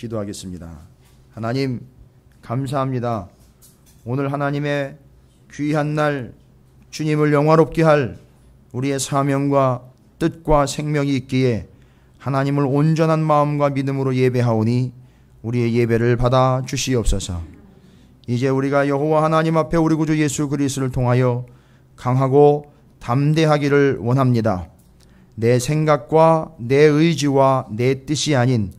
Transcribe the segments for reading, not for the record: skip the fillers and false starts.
기도하겠습니다. 하나님 감사합니다. 오늘 하나님의 귀한 날 주님을 영화롭게 할 우리의 사명과 뜻과 생명이 있기에 하나님을 온전한 마음과 믿음으로 예배하오니 우리의 예배를 받아 주시옵소서. 이제 우리가 여호와 하나님 앞에 우리 구주 예수 그리스도를 통하여 강하고 담대하기를 원합니다. 내 생각과 내 의지와 내 뜻이 아닌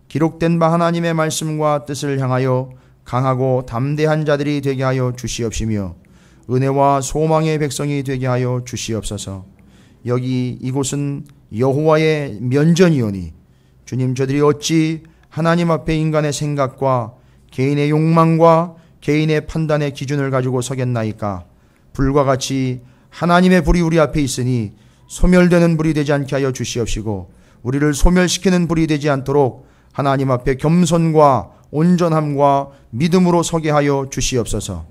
기록된 바 하나님의 말씀과 뜻을 향하여 강하고 담대한 자들이 되게 하여 주시옵시며 은혜와 소망의 백성이 되게 하여 주시옵소서. 여기 이곳은 여호와의 면전이오니 주님, 저들이 어찌 하나님 앞에 인간의 생각과 개인의 욕망과 개인의 판단의 기준을 가지고 서겠나이까. 불과 같이 하나님의 불이 우리 앞에 있으니 소멸되는 불이 되지 않게 하여 주시옵시고 우리를 소멸시키는 불이 되지 않도록 하나님 앞에 겸손과 온전함과 믿음으로 서게 하여 주시옵소서.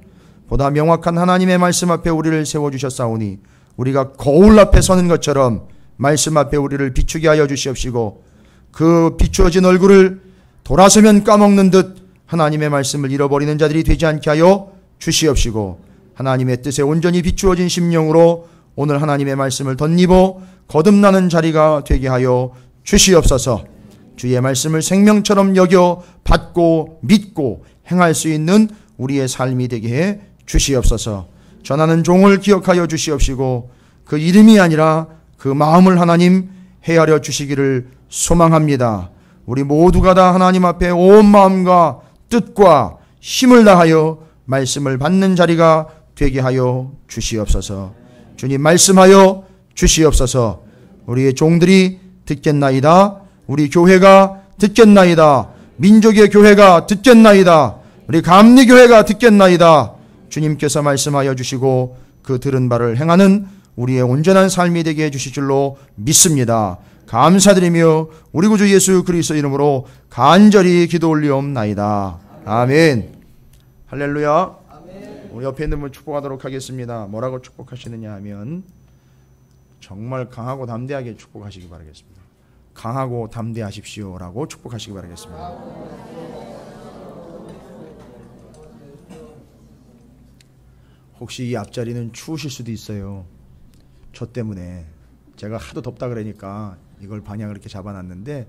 보다 명확한 하나님의 말씀 앞에 우리를 세워주셨사오니 우리가 거울 앞에 서는 것처럼 말씀 앞에 우리를 비추게 하여 주시옵시고 그 비추어진 얼굴을 돌아서면 까먹는 듯 하나님의 말씀을 잃어버리는 자들이 되지 않게 하여 주시옵시고 하나님의 뜻에 온전히 비추어진 심령으로 오늘 하나님의 말씀을 덧입어 거듭나는 자리가 되게 하여 주시옵소서. 주의 말씀을 생명처럼 여겨 받고 믿고 행할 수 있는 우리의 삶이 되게 해 주시옵소서. 전하는 종을 기억하여 주시옵시고 그 이름이 아니라 그 마음을 하나님 헤아려 주시기를 소망합니다. 우리 모두가 다 하나님 앞에 온 마음과 뜻과 힘을 다하여 말씀을 받는 자리가 되게 하여 주시옵소서. 주님 말씀하여 주시옵소서. 우리의 종들이 듣겠나이다. 우리 교회가 듣겠나이다. 민족의 교회가 듣겠나이다. 우리 감리교회가 듣겠나이다. 주님께서 말씀하여 주시고 그 들은 바를 행하는 우리의 온전한 삶이 되게 해주실 줄로 믿습니다. 감사드리며 우리 구주 예수 그리스도 이름으로 간절히 기도 올리옵나이다. 아멘. 할렐루야. 아멘. 우리 옆에 있는 분 축복하도록 하겠습니다. 뭐라고 축복하시느냐 하면 정말 강하고 담대하게 축복하시기 바라겠습니다. 강하고 담대하십시오 라고 축복하시기 바라겠습니다. 혹시 이 앞자리는 추우실 수도 있어요. 저 때문에 제가 하도 덥다 그러니까 이걸 방향을 이렇게 잡아놨는데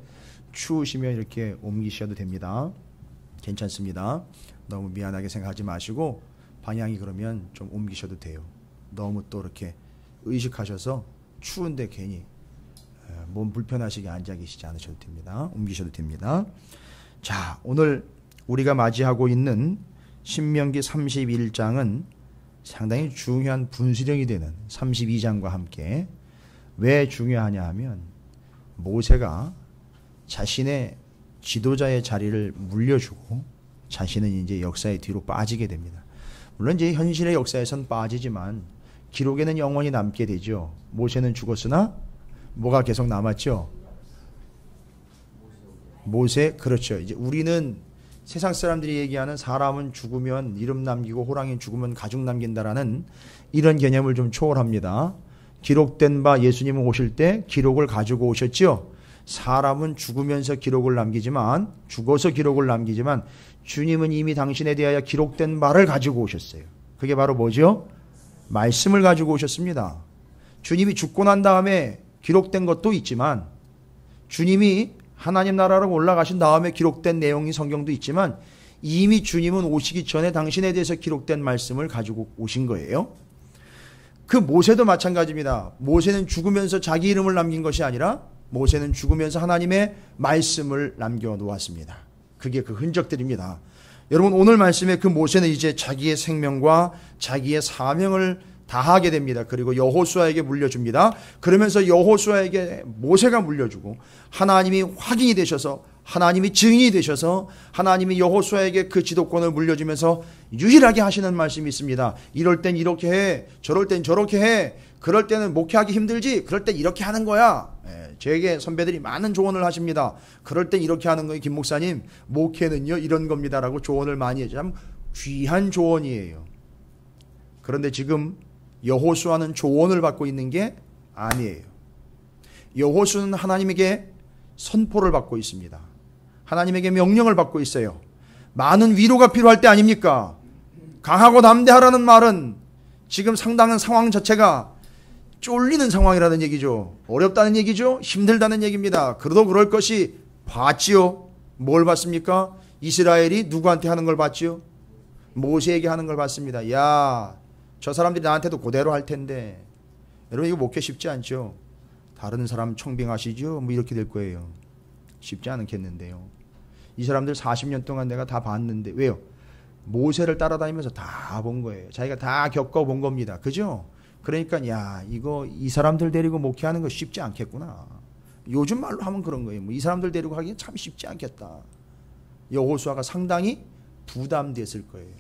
추우시면 이렇게 옮기셔도 됩니다. 괜찮습니다. 너무 미안하게 생각하지 마시고 방향이 그러면 좀 옮기셔도 돼요. 너무 또 이렇게 의식하셔서 추운데 괜히 몸 불편하시게 앉아 계시지 않으셔도 됩니다. 옮기셔도 됩니다. 자, 오늘 우리가 맞이하고 있는 신명기 31장은 상당히 중요한 분수령이 되는 32장과 함께 왜 중요하냐 하면 모세가 자신의 지도자의 자리를 물려주고 자신은 이제 역사의 뒤로 빠지게 됩니다. 물론 이제 현실의 역사에선 빠지지만 기록에는 영원히 남게 되죠. 모세는 죽었으나 뭐가 계속 남았죠? 모세, 그렇죠. 이제 우리는 세상 사람들이 얘기하는 사람은 죽으면 이름 남기고 호랑이는 죽으면 가죽 남긴다라는 이런 개념을 좀 초월합니다. 기록된 바 예수님은 오실 때 기록을 가지고 오셨죠. 사람은 죽으면서 기록을 남기지만 죽어서 기록을 남기지만 주님은 이미 당신에 대하여 기록된 바를 가지고 오셨어요. 그게 바로 뭐죠? 말씀을 가지고 오셨습니다. 주님이 죽고 난 다음에 기록된 것도 있지만 주님이 하나님 나라로 올라가신 다음에 기록된 내용이 성경도 있지만 이미 주님은 오시기 전에 당신에 대해서 기록된 말씀을 가지고 오신 거예요. 그 모세도 마찬가지입니다. 모세는 죽으면서 자기 이름을 남긴 것이 아니라 모세는 죽으면서 하나님의 말씀을 남겨놓았습니다. 그게 그 흔적들입니다. 여러분 오늘 말씀에 그 모세는 이제 자기의 생명과 자기의 사명을 다하게 됩니다. 그리고 여호수아에게 물려줍니다. 그러면서 여호수아에게 모세가 물려주고 하나님이 확인이 되셔서 하나님이 증인이 되셔서 하나님이 여호수아에게 그 지도권을 물려주면서 유일하게 하시는 말씀이 있습니다. 이럴 땐 이렇게 해, 저럴 땐 저렇게 해, 그럴 때는 목회하기 힘들지, 그럴 땐 이렇게 하는 거야. 저에게 선배들이 많은 조언을 하십니다. 그럴 땐 이렇게 하는 거예요. 김 목사님, 목회는요 이런 겁니다 라고 조언을 많이 해요. 참 귀한 조언이에요. 그런데 지금 여호수아는 조언을 받고 있는 게 아니에요. 여호수아는 하나님에게 선포를 받고 있습니다. 하나님에게 명령을 받고 있어요. 많은 위로가 필요할 때 아닙니까? 강하고 담대하라는 말은 지금 상당한 상황 자체가 쫄리는 상황이라는 얘기죠. 어렵다는 얘기죠. 힘들다는 얘기입니다. 그래도 그럴 것이 봤지요. 뭘 봤습니까? 이스라엘이 누구한테 하는 걸 봤지요? 모세에게 하는 걸 봤습니다. 야, 저 사람들이 나한테도 그대로 할 텐데. 여러분 이거 목회 쉽지 않죠? 다른 사람 청빙하시죠? 뭐 이렇게 될 거예요. 쉽지 않겠는데요. 이 사람들 40년 동안 내가 다 봤는데 왜요? 모세를 따라다니면서 다 본 거예요. 자기가 다 겪어본 겁니다. 그죠? 그러니까 야, 이거 이 사람들 데리고 목회하는 거 쉽지 않겠구나. 요즘 말로 하면 그런 거예요. 뭐 이 사람들 데리고 하기엔 참 쉽지 않겠다. 여호수아가 상당히 부담됐을 거예요.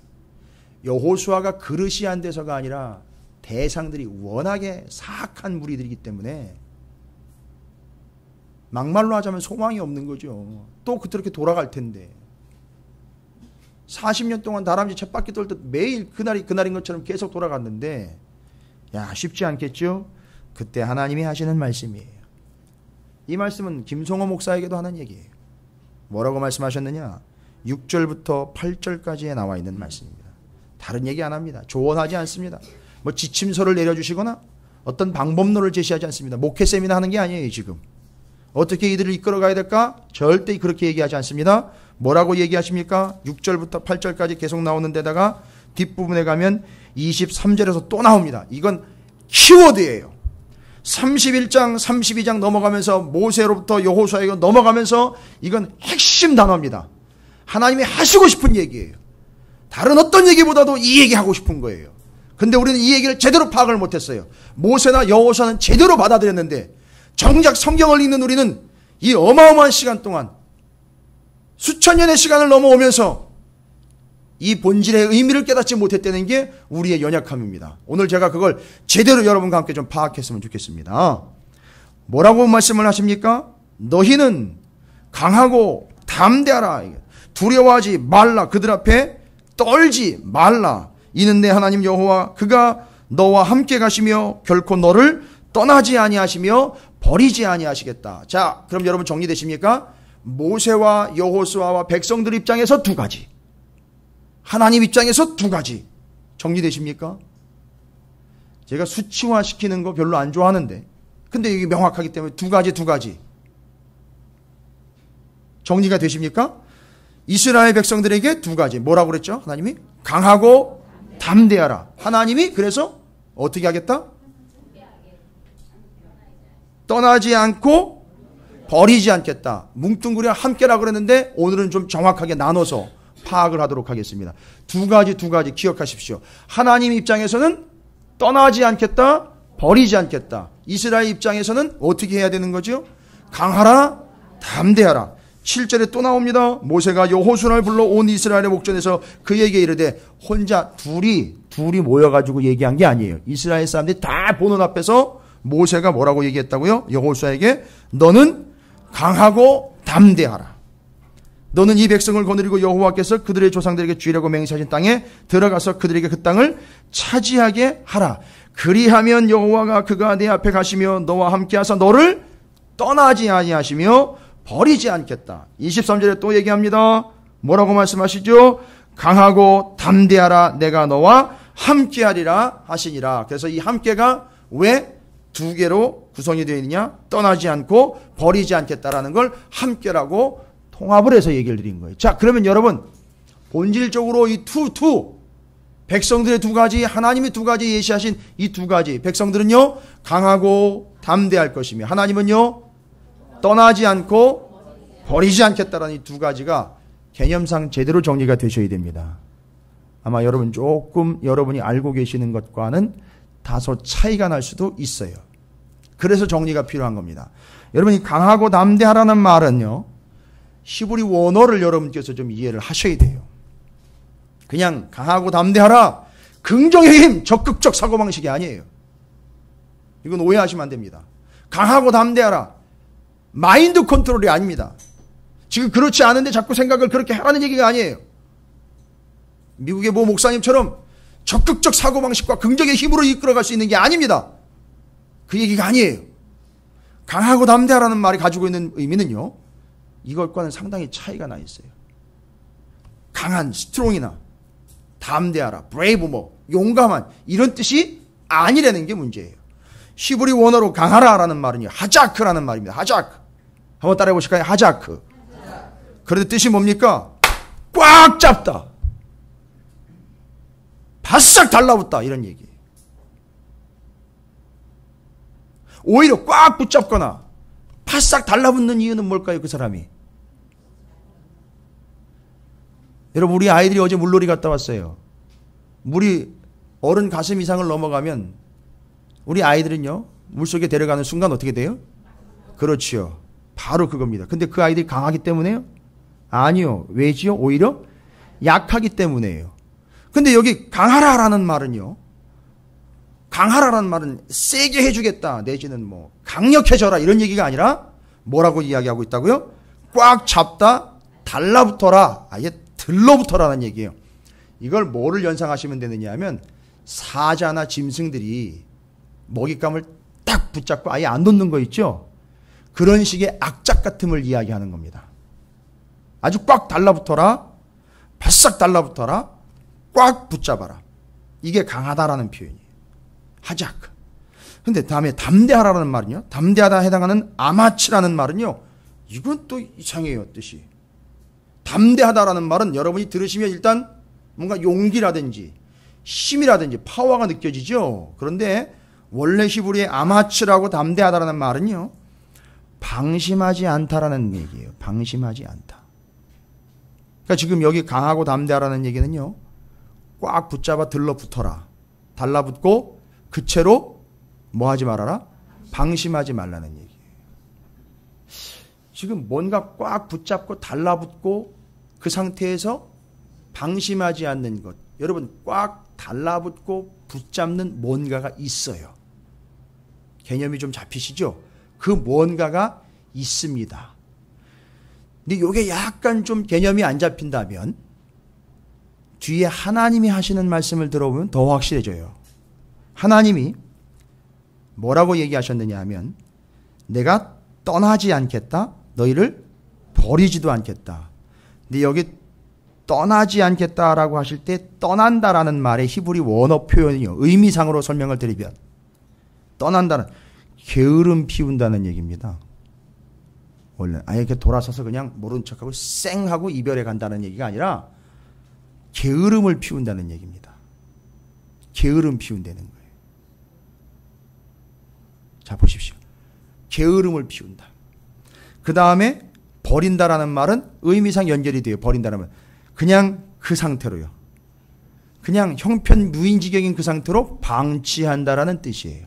여호수아가 그릇이 안 돼서가 아니라 대상들이 워낙에 사악한 무리들이기 때문에 막말로 하자면 소망이 없는 거죠. 또 그렇게 돌아갈 텐데 40년 동안 다람쥐 쳇바퀴 돌듯 매일 그날인 것처럼 계속 돌아갔는데 야, 쉽지 않겠죠? 그때 하나님이 하시는 말씀이에요. 이 말씀은 김성호 목사에게도 하는 얘기예요. 뭐라고 말씀하셨느냐? 6절부터 8절까지에 나와 있는 말씀입니다. 다른 얘기 안 합니다. 조언하지 않습니다. 뭐 지침서를 내려주시거나 어떤 방법론을 제시하지 않습니다. 목회 세미나 하는 게 아니에요. 지금 어떻게 이들을 이끌어가야 될까? 절대 그렇게 얘기하지 않습니다. 뭐라고 얘기하십니까? 6절부터 8절까지 계속 나오는 데다가 뒷부분에 가면 23절에서 또 나옵니다. 이건 키워드예요. 31장, 32장 넘어가면서 모세로부터 여호수아에게 넘어가면서 이건 핵심 단어입니다. 하나님이 하시고 싶은 얘기예요. 다른 어떤 얘기보다도 이 얘기하고 싶은 거예요. 근데 우리는 이 얘기를 제대로 파악을 못했어요. 모세나 여호수아는 제대로 받아들였는데 정작 성경을 읽는 우리는 이 어마어마한 시간 동안 수천 년의 시간을 넘어오면서 이 본질의 의미를 깨닫지 못했다는 게 우리의 연약함입니다. 오늘 제가 그걸 제대로 여러분과 함께 좀 파악했으면 좋겠습니다. 뭐라고 말씀을 하십니까? 너희는 강하고 담대하라. 두려워하지 말라. 그들 앞에 떨지 말라. 이는 내 하나님 여호와 그가 너와 함께 가시며 결코 너를 떠나지 아니하시며 버리지 아니하시겠다. 자, 그럼 여러분 정리되십니까? 모세와 여호수아와 백성들 입장에서 두 가지, 하나님 입장에서 두 가지. 정리되십니까? 제가 수치화시키는 거 별로 안 좋아하는데 근데 이게 명확하기 때문에 두 가지 정리가 되십니까? 이스라엘 백성들에게 두 가지. 뭐라고 그랬죠? 하나님이 강하고 담대하라. 하나님이 그래서 어떻게 하겠다? 떠나지 않고 버리지 않겠다. 뭉뚱그려 함께라고 그랬는데 오늘은 좀 정확하게 나눠서 파악을 하도록 하겠습니다. 두 가지 기억하십시오. 하나님 입장에서는 떠나지 않겠다, 버리지 않겠다. 이스라엘 입장에서는 어떻게 해야 되는 거죠? 강하라, 담대하라. 7절에 또 나옵니다. 모세가 여호수아를 불러 온 이스라엘의 목전에서 그에게 이르되, 혼자 둘이 모여가지고 얘기한 게 아니에요. 이스라엘 사람들이 다 보는 앞에서 모세가 뭐라고 얘기했다고요? 여호수아에게 너는 강하고 담대하라. 너는 이 백성을 거느리고 여호와께서 그들의 조상들에게 주려고 맹세하신 땅에 들어가서 그들에게 그 땅을 차지하게 하라. 그리하면 여호와가 그가 내 앞에 가시며 너와 함께하사 너를 떠나지 아니하시며 버리지 않겠다. 23절에 또 얘기합니다. 뭐라고 말씀하시죠? 강하고 담대하라. 내가 너와 함께하리라 하시니라. 그래서 이 함께가 왜 두 개로 구성이 되어 있느냐? 떠나지 않고 버리지 않겠다라는 걸 함께라고 통합을 해서 얘기를 드린 거예요. 자, 그러면 여러분 본질적으로 이 백성들의 두 가지, 하나님이 두 가지 예시하신 이 두 가지, 백성들은요 강하고 담대할 것이며 하나님은요 떠나지 않고 버리지 않겠다라는 이 두 가지가 개념상 제대로 정리가 되셔야 됩니다. 아마 여러분이 알고 계시는 것과는 다소 차이가 날 수도 있어요. 그래서 정리가 필요한 겁니다. 여러분이 강하고 담대하라는 말은요 히브리 원어를 여러분께서 좀 이해를 하셔야 돼요. 그냥 강하고 담대하라, 긍정의 힘, 적극적 사고방식이 아니에요. 이건 오해하시면 안 됩니다. 강하고 담대하라, 마인드 컨트롤이 아닙니다. 지금 그렇지 않은데 자꾸 생각을 그렇게 하라는 얘기가 아니에요. 미국의 모 목사님처럼 적극적 사고방식과 긍정의 힘으로 이끌어갈 수 있는 게 아닙니다. 그 얘기가 아니에요. 강하고 담대하라는 말이 가지고 있는 의미는요, 이것과는 상당히 차이가 나 있어요. 강한, 스트롱이나 담대하라, 브레이브 뭐 용감한 이런 뜻이 아니라는 게 문제예요. 히브리 원어로 강하라라는 말은요, 하자크라는 말입니다. 하자크. 한번 따라해 보실까요? 하자크. 그런데 뜻이 뭡니까? 꽉 잡다. 바싹 달라붙다 이런 얘기예요. 오히려 꽉 붙잡거나 바싹 달라붙는 이유는 뭘까요? 그 사람이. 여러분, 우리 아이들이 어제 물놀이 갔다 왔어요. 물이 어른 가슴 이상을 넘어가면 우리 아이들은요, 물속에 데려가는 순간 어떻게 돼요? 그렇지요. 바로 그겁니다. 근데 그 아이들이 강하기 때문에요? 아니요. 왜지요? 오히려 약하기 때문에요. 근데 여기 강하라라는 말은요, 강하라라는 말은 세게 해주겠다 내지는 뭐 강력해져라 이런 얘기가 아니라 뭐라고 이야기하고 있다고요? 꽉 잡다, 달라붙어라, 아예 들러붙어라는 얘기예요. 이걸 뭐를 연상하시면 되느냐 하면 사자나 짐승들이 먹잇감을 딱 붙잡고 아예 안 놓는 거 있죠? 그런 식의 악착 같음을 이야기하는 겁니다. 아주 꽉 달라붙어라, 바싹 달라붙어라, 꽉 붙잡아라. 이게 강하다라는 표현이에요. 하자크. 근데 다음에 담대하라는 말은요, 담대하다 해당하는 아마치라는 말은요, 이건 또 이상해요, 뜻이. 담대하다라는 말은 여러분이 들으시면 일단 뭔가 용기라든지 힘이라든지 파워가 느껴지죠. 그런데 원래 히브리의 아마치라고 담대하다라는 말은요, 방심하지 않다라는 얘기예요. 방심하지 않다. 그러니까 지금 여기 강하고 담대하라는 얘기는요, 꽉 붙잡아 들러붙어라, 달라붙고 그 채로 뭐 하지 말아라? 방심하지 말라는 얘기예요. 지금 뭔가 꽉 붙잡고 달라붙고 그 상태에서 방심하지 않는 것, 여러분 꽉 달라붙고 붙잡는 뭔가가 있어요. 개념이 좀 잡히시죠? 그 뭔가가 있습니다. 근데 이게 약간 좀 개념이 안 잡힌다면 뒤에 하나님이 하시는 말씀을 들어보면 더 확실해져요. 하나님이 뭐라고 얘기하셨느냐 하면 내가 떠나지 않겠다, 너희를 버리지도 않겠다. 근데 여기 떠나지 않겠다라고 하실 때 떠난다라는 말의 히브리 원어 표현이요, 의미상으로 설명을 드리면 떠난다는 게으름 피운다는 얘기입니다. 원래 아예 이렇게 돌아서서 그냥 모른 척하고 쌩하고 이별해 간다는 얘기가 아니라 게으름을 피운다는 얘기입니다. 게으름 피운다는 거예요. 자, 보십시오. 게으름을 피운다. 그 다음에 버린다라는 말은 의미상 연결이 돼요. 버린다는 말은 그냥 그 상태로요. 그냥 형편 무인지경인 그 상태로 방치한다라는 뜻이에요.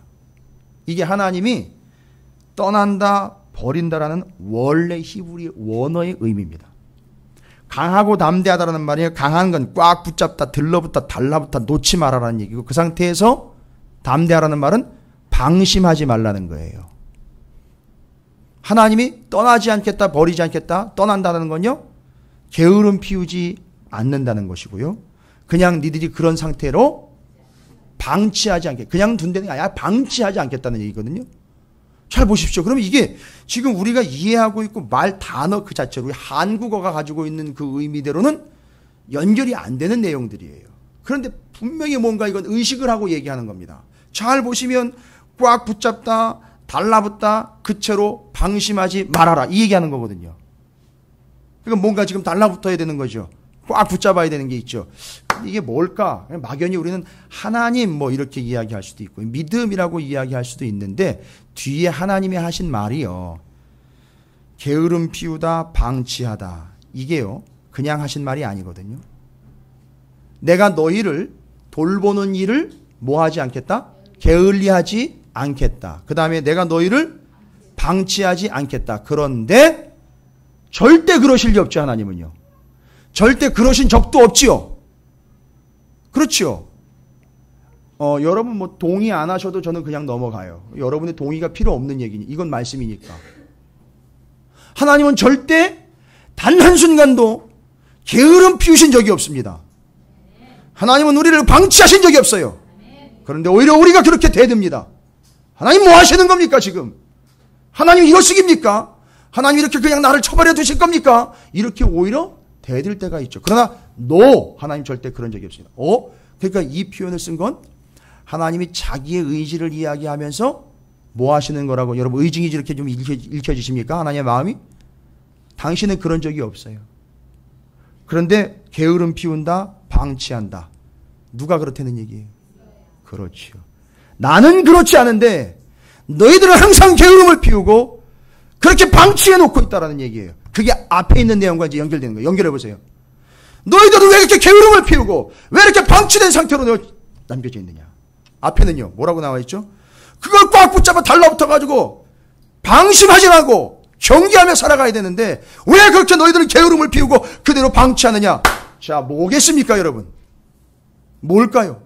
이게 하나님이 떠난다, 버린다라는 원래 히브리 원어의 의미입니다. 강하고 담대하다라는 말이에요. 강한 건 꽉 붙잡다, 들러붙다, 달라붙다, 놓지 말아라는 얘기고, 그 상태에서 담대하라는 말은 방심하지 말라는 거예요. 하나님이 떠나지 않겠다, 버리지 않겠다, 떠난다는 건요, 게으름 피우지 않는다는 것이고요. 그냥 니들이 그런 상태로 방치하지 않게, 그냥 둔다는 게 아니라 방치하지 않겠다는 얘기거든요. 잘 보십시오. 그럼 이게 지금 우리가 이해하고 있고 말 단어 그 자체로 우리 한국어가 가지고 있는 그 의미대로는 연결이 안 되는 내용들이에요. 그런데 분명히 뭔가 이건 의식을 하고 얘기하는 겁니다. 잘 보시면 꽉 붙잡다, 달라붙다, 그 채로 방심하지 말아라, 이 얘기하는 거거든요. 그러니까 뭔가 지금 달라붙어야 되는 거죠. 꽉 붙잡아야 되는 게 있죠. 이게 뭘까? 막연히 우리는 하나님 뭐 이렇게 이야기할 수도 있고 믿음이라고 이야기할 수도 있는데 뒤에 하나님이 하신 말이요, 게으름 피우다, 방치하다, 이게요 그냥 하신 말이 아니거든요. 내가 너희를 돌보는 일을 뭐 하지 않겠다? 게을리하지 않겠다. 그 다음에 내가 너희를 방치하지 않겠다. 그런데 절대 그러실 리 없죠. 하나님은요, 절대 그러신 적도 없지요. 그렇죠. 여러분 뭐 동의 안 하셔도 저는 그냥 넘어가요. 여러분의 동의가 필요 없는 얘기니, 이건 말씀이니까. 하나님은 절대 단 한순간도 게으름 피우신 적이 없습니다. 하나님은 우리를 방치하신 적이 없어요. 그런데 오히려 우리가 그렇게 대듭니다. 하나님 뭐 하시는 겁니까 지금? 하나님 이러시깁니까? 하나님 이렇게 그냥 나를 처벌해 두실 겁니까? 이렇게 오히려 대들 때가 있죠. 그러나 no, 하나님 절대 그런 적이 없습니다. 그러니까 이 표현을 쓴 건 하나님이 자기의 의지를 이야기하면서 뭐 하시는 거라고 여러분 의징이 이렇게 좀 읽혀지십니까? 하나님의 마음이? 당신은 그런 적이 없어요. 그런데 게으름 피운다, 방치한다. 누가 그렇다는 얘기예요? 그렇지요. 나는 그렇지 않은데 너희들은 항상 게으름을 피우고 그렇게 방치해 놓고 있다라는 얘기예요. 그게 앞에 있는 내용과 이제 연결되는 거예요. 연결해 보세요. 너희들은 왜 이렇게 게으름을 피우고 왜 이렇게 방치된 상태로 남겨져 있느냐. 앞에는요. 뭐라고 나와 있죠? 그걸 꽉 붙잡아 달라붙어 가지고 방심하지 말고 경계하며 살아가야 되는데 왜 그렇게 너희들은 게으름을 피우고 그대로 방치하느냐. 자, 뭐겠습니까 여러분? 뭘까요?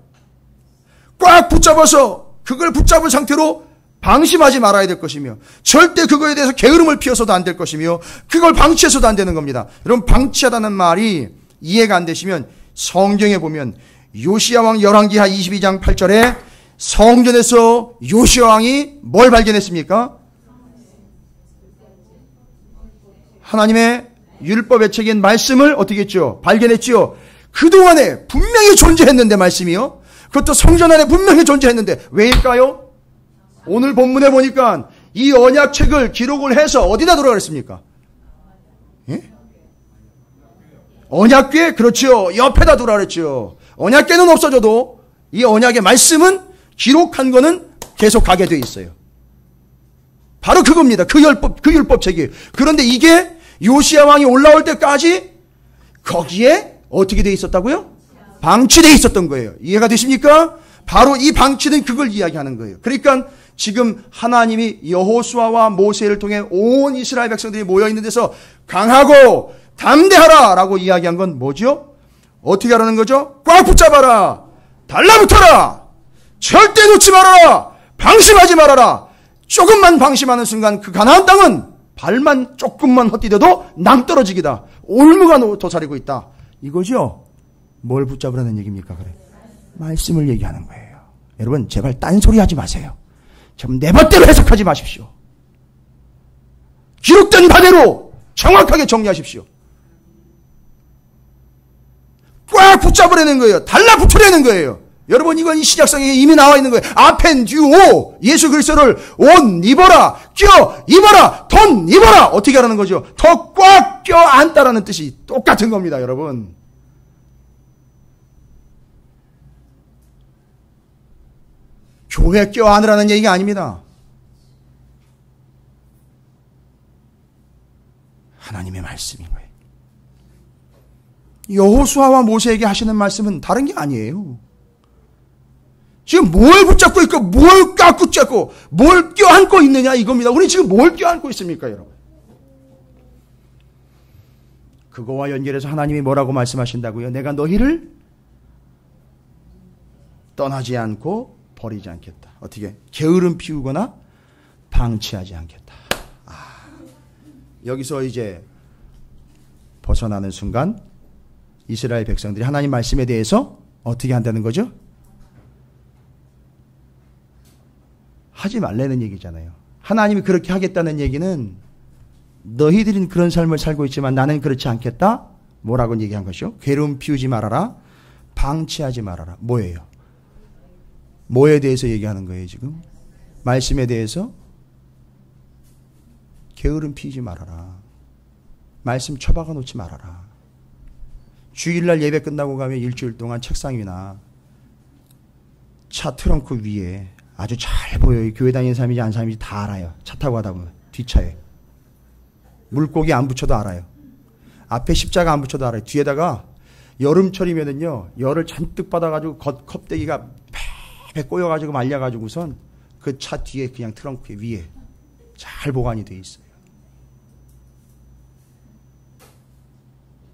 꽉 붙잡아서 그걸 붙잡은 상태로 방심하지 말아야 될 것이며 절대 그거에 대해서 게으름을 피워서도 안 될 것이며 그걸 방치해서도 안 되는 겁니다. 여러분 방치하다는 말이 이해가 안 되시면 성경에 보면 요시야 왕 열왕기하 22장 8절에 성전에서 요시야 왕이 뭘 발견했습니까? 하나님의 율법의 책인 말씀을 어떻게 했죠? 발견했죠. 그동안에 분명히 존재했는데 말씀이요. 그것도 성전 안에 분명히 존재했는데 왜일까요? 오늘 본문에 보니까 이 언약책을 기록을 해서 어디다 두라 그랬습니까? 예? 언약궤? 그렇죠. 옆에다 두라 그랬죠. 언약궤는 없어져도 이 언약의 말씀은 기록한 거는 계속 가게 돼 있어요. 바로 그겁니다. 그 율법책이에요. 그런데 이게 요시야 왕이 올라올 때까지 거기에 어떻게 돼 있었다고요? 방치돼 있었던 거예요. 이해가 되십니까? 바로 이 방치는 그걸 이야기하는 거예요. 그러니까 지금 하나님이 여호수아와 모세를 통해 온 이스라엘 백성들이 모여있는 데서 강하고 담대하라 라고 이야기한 건 뭐죠? 어떻게 하라는 거죠? 꽉 붙잡아라. 달라붙어라. 절대 놓지 말아라. 방심하지 말아라. 조금만 방심하는 순간 그 가나안 땅은 발만 조금만 헛디뎌도 낭떠러지기다. 올무가 도사리고 있다. 이거죠? 뭘 붙잡으라는 얘기입니까? 그래. 말씀을 얘기하는 거예요. 여러분 제발 딴소리 하지 마세요. 좀 내 멋대로 해석하지 마십시오. 기록된 바대로 정확하게 정리하십시오. 꽉 붙잡으라는 거예요. 달라붙으라는 거예요. 여러분 이건 이 신약성에 이미 나와 있는 거예요. 아펜듀오 예수 그리스도를 옷 입어라, 껴 입어라, 돈 입어라. 어떻게 하라는 거죠? 더 꽉 껴 안다라는 뜻이 똑같은 겁니다. 여러분 교회 껴 안으라는 얘기가 아닙니다. 하나님의 말씀인 거예요. 여호수아와 모세에게 하시는 말씀은 다른 게 아니에요. 지금 뭘 붙잡고 있고 뭘 꽉 붙잡고 뭘 껴안고 있느냐 이겁니다. 우리 지금 뭘 껴안고 있습니까 여러분? 그거와 연결해서 하나님이 뭐라고 말씀하신다고요? 내가 너희를 떠나지 않고 버리지 않겠다. 어떻게? 게으름 피우거나 방치하지 않겠다. 여기서 이제 벗어나는 순간 이스라엘 백성들이 하나님 말씀에 대해서 어떻게 한다는 거죠? 하지 말라는 얘기잖아요. 하나님이 그렇게 하겠다는 얘기는 너희들은 그런 삶을 살고 있지만 나는 그렇지 않겠다. 뭐라고 얘기한 것이요? 게으름 피우지 말아라. 방치하지 말아라. 뭐예요? 뭐에 대해서 얘기하는 거예요 지금? 말씀에 대해서? 게으름 피우지 말아라. 말씀 처박아 놓지 말아라. 주일날 예배 끝나고 가면 일주일 동안 책상 위나 차 트렁크 위에 아주 잘 보여요. 교회 다니는 사람인지 안 사람인지 다 알아요. 차 타고 가다 보면 뒷차에 물고기 안 붙여도 알아요. 앞에 십자가 안 붙여도 알아요. 뒤에다가 여름철이면은요 열을 잔뜩 받아가지고 컵대기가 배 꼬여가지고 말려가지고선 그 차 뒤에 그냥 트렁크 위에 잘 보관이 돼 있어요.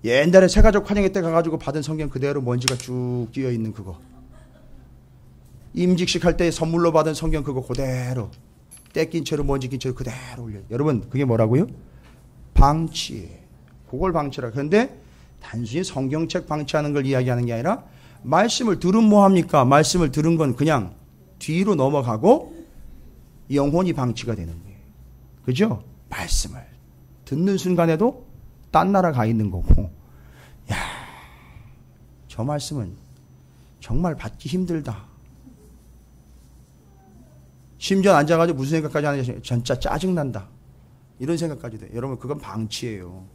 옛날에 새가족 환영회 때 가가지고 받은 성경 그대로 먼지가 쭉 끼어 있는 그거. 임직식 할 때 선물로 받은 성경 그거 그대로 떼낀 채로 먼지 낀 채로 그대로 올려요. 여러분 그게 뭐라고요? 방치. 그걸 방치라. 그런데 단순히 성경책 방치하는 걸 이야기하는 게 아니라 말씀을 들으면 뭐합니까? 말씀을 들은 건 그냥 뒤로 넘어가고 영혼이 방치가 되는 거예요. 그죠? 말씀을 듣는 순간에도 딴 나라 가 있는 거고. 야, 저 말씀은 정말 받기 힘들다. 심지어 앉아가지고 무슨 생각까지 하느냐. 진짜 짜증난다. 이런 생각까지 돼. 여러분, 그건 방치예요.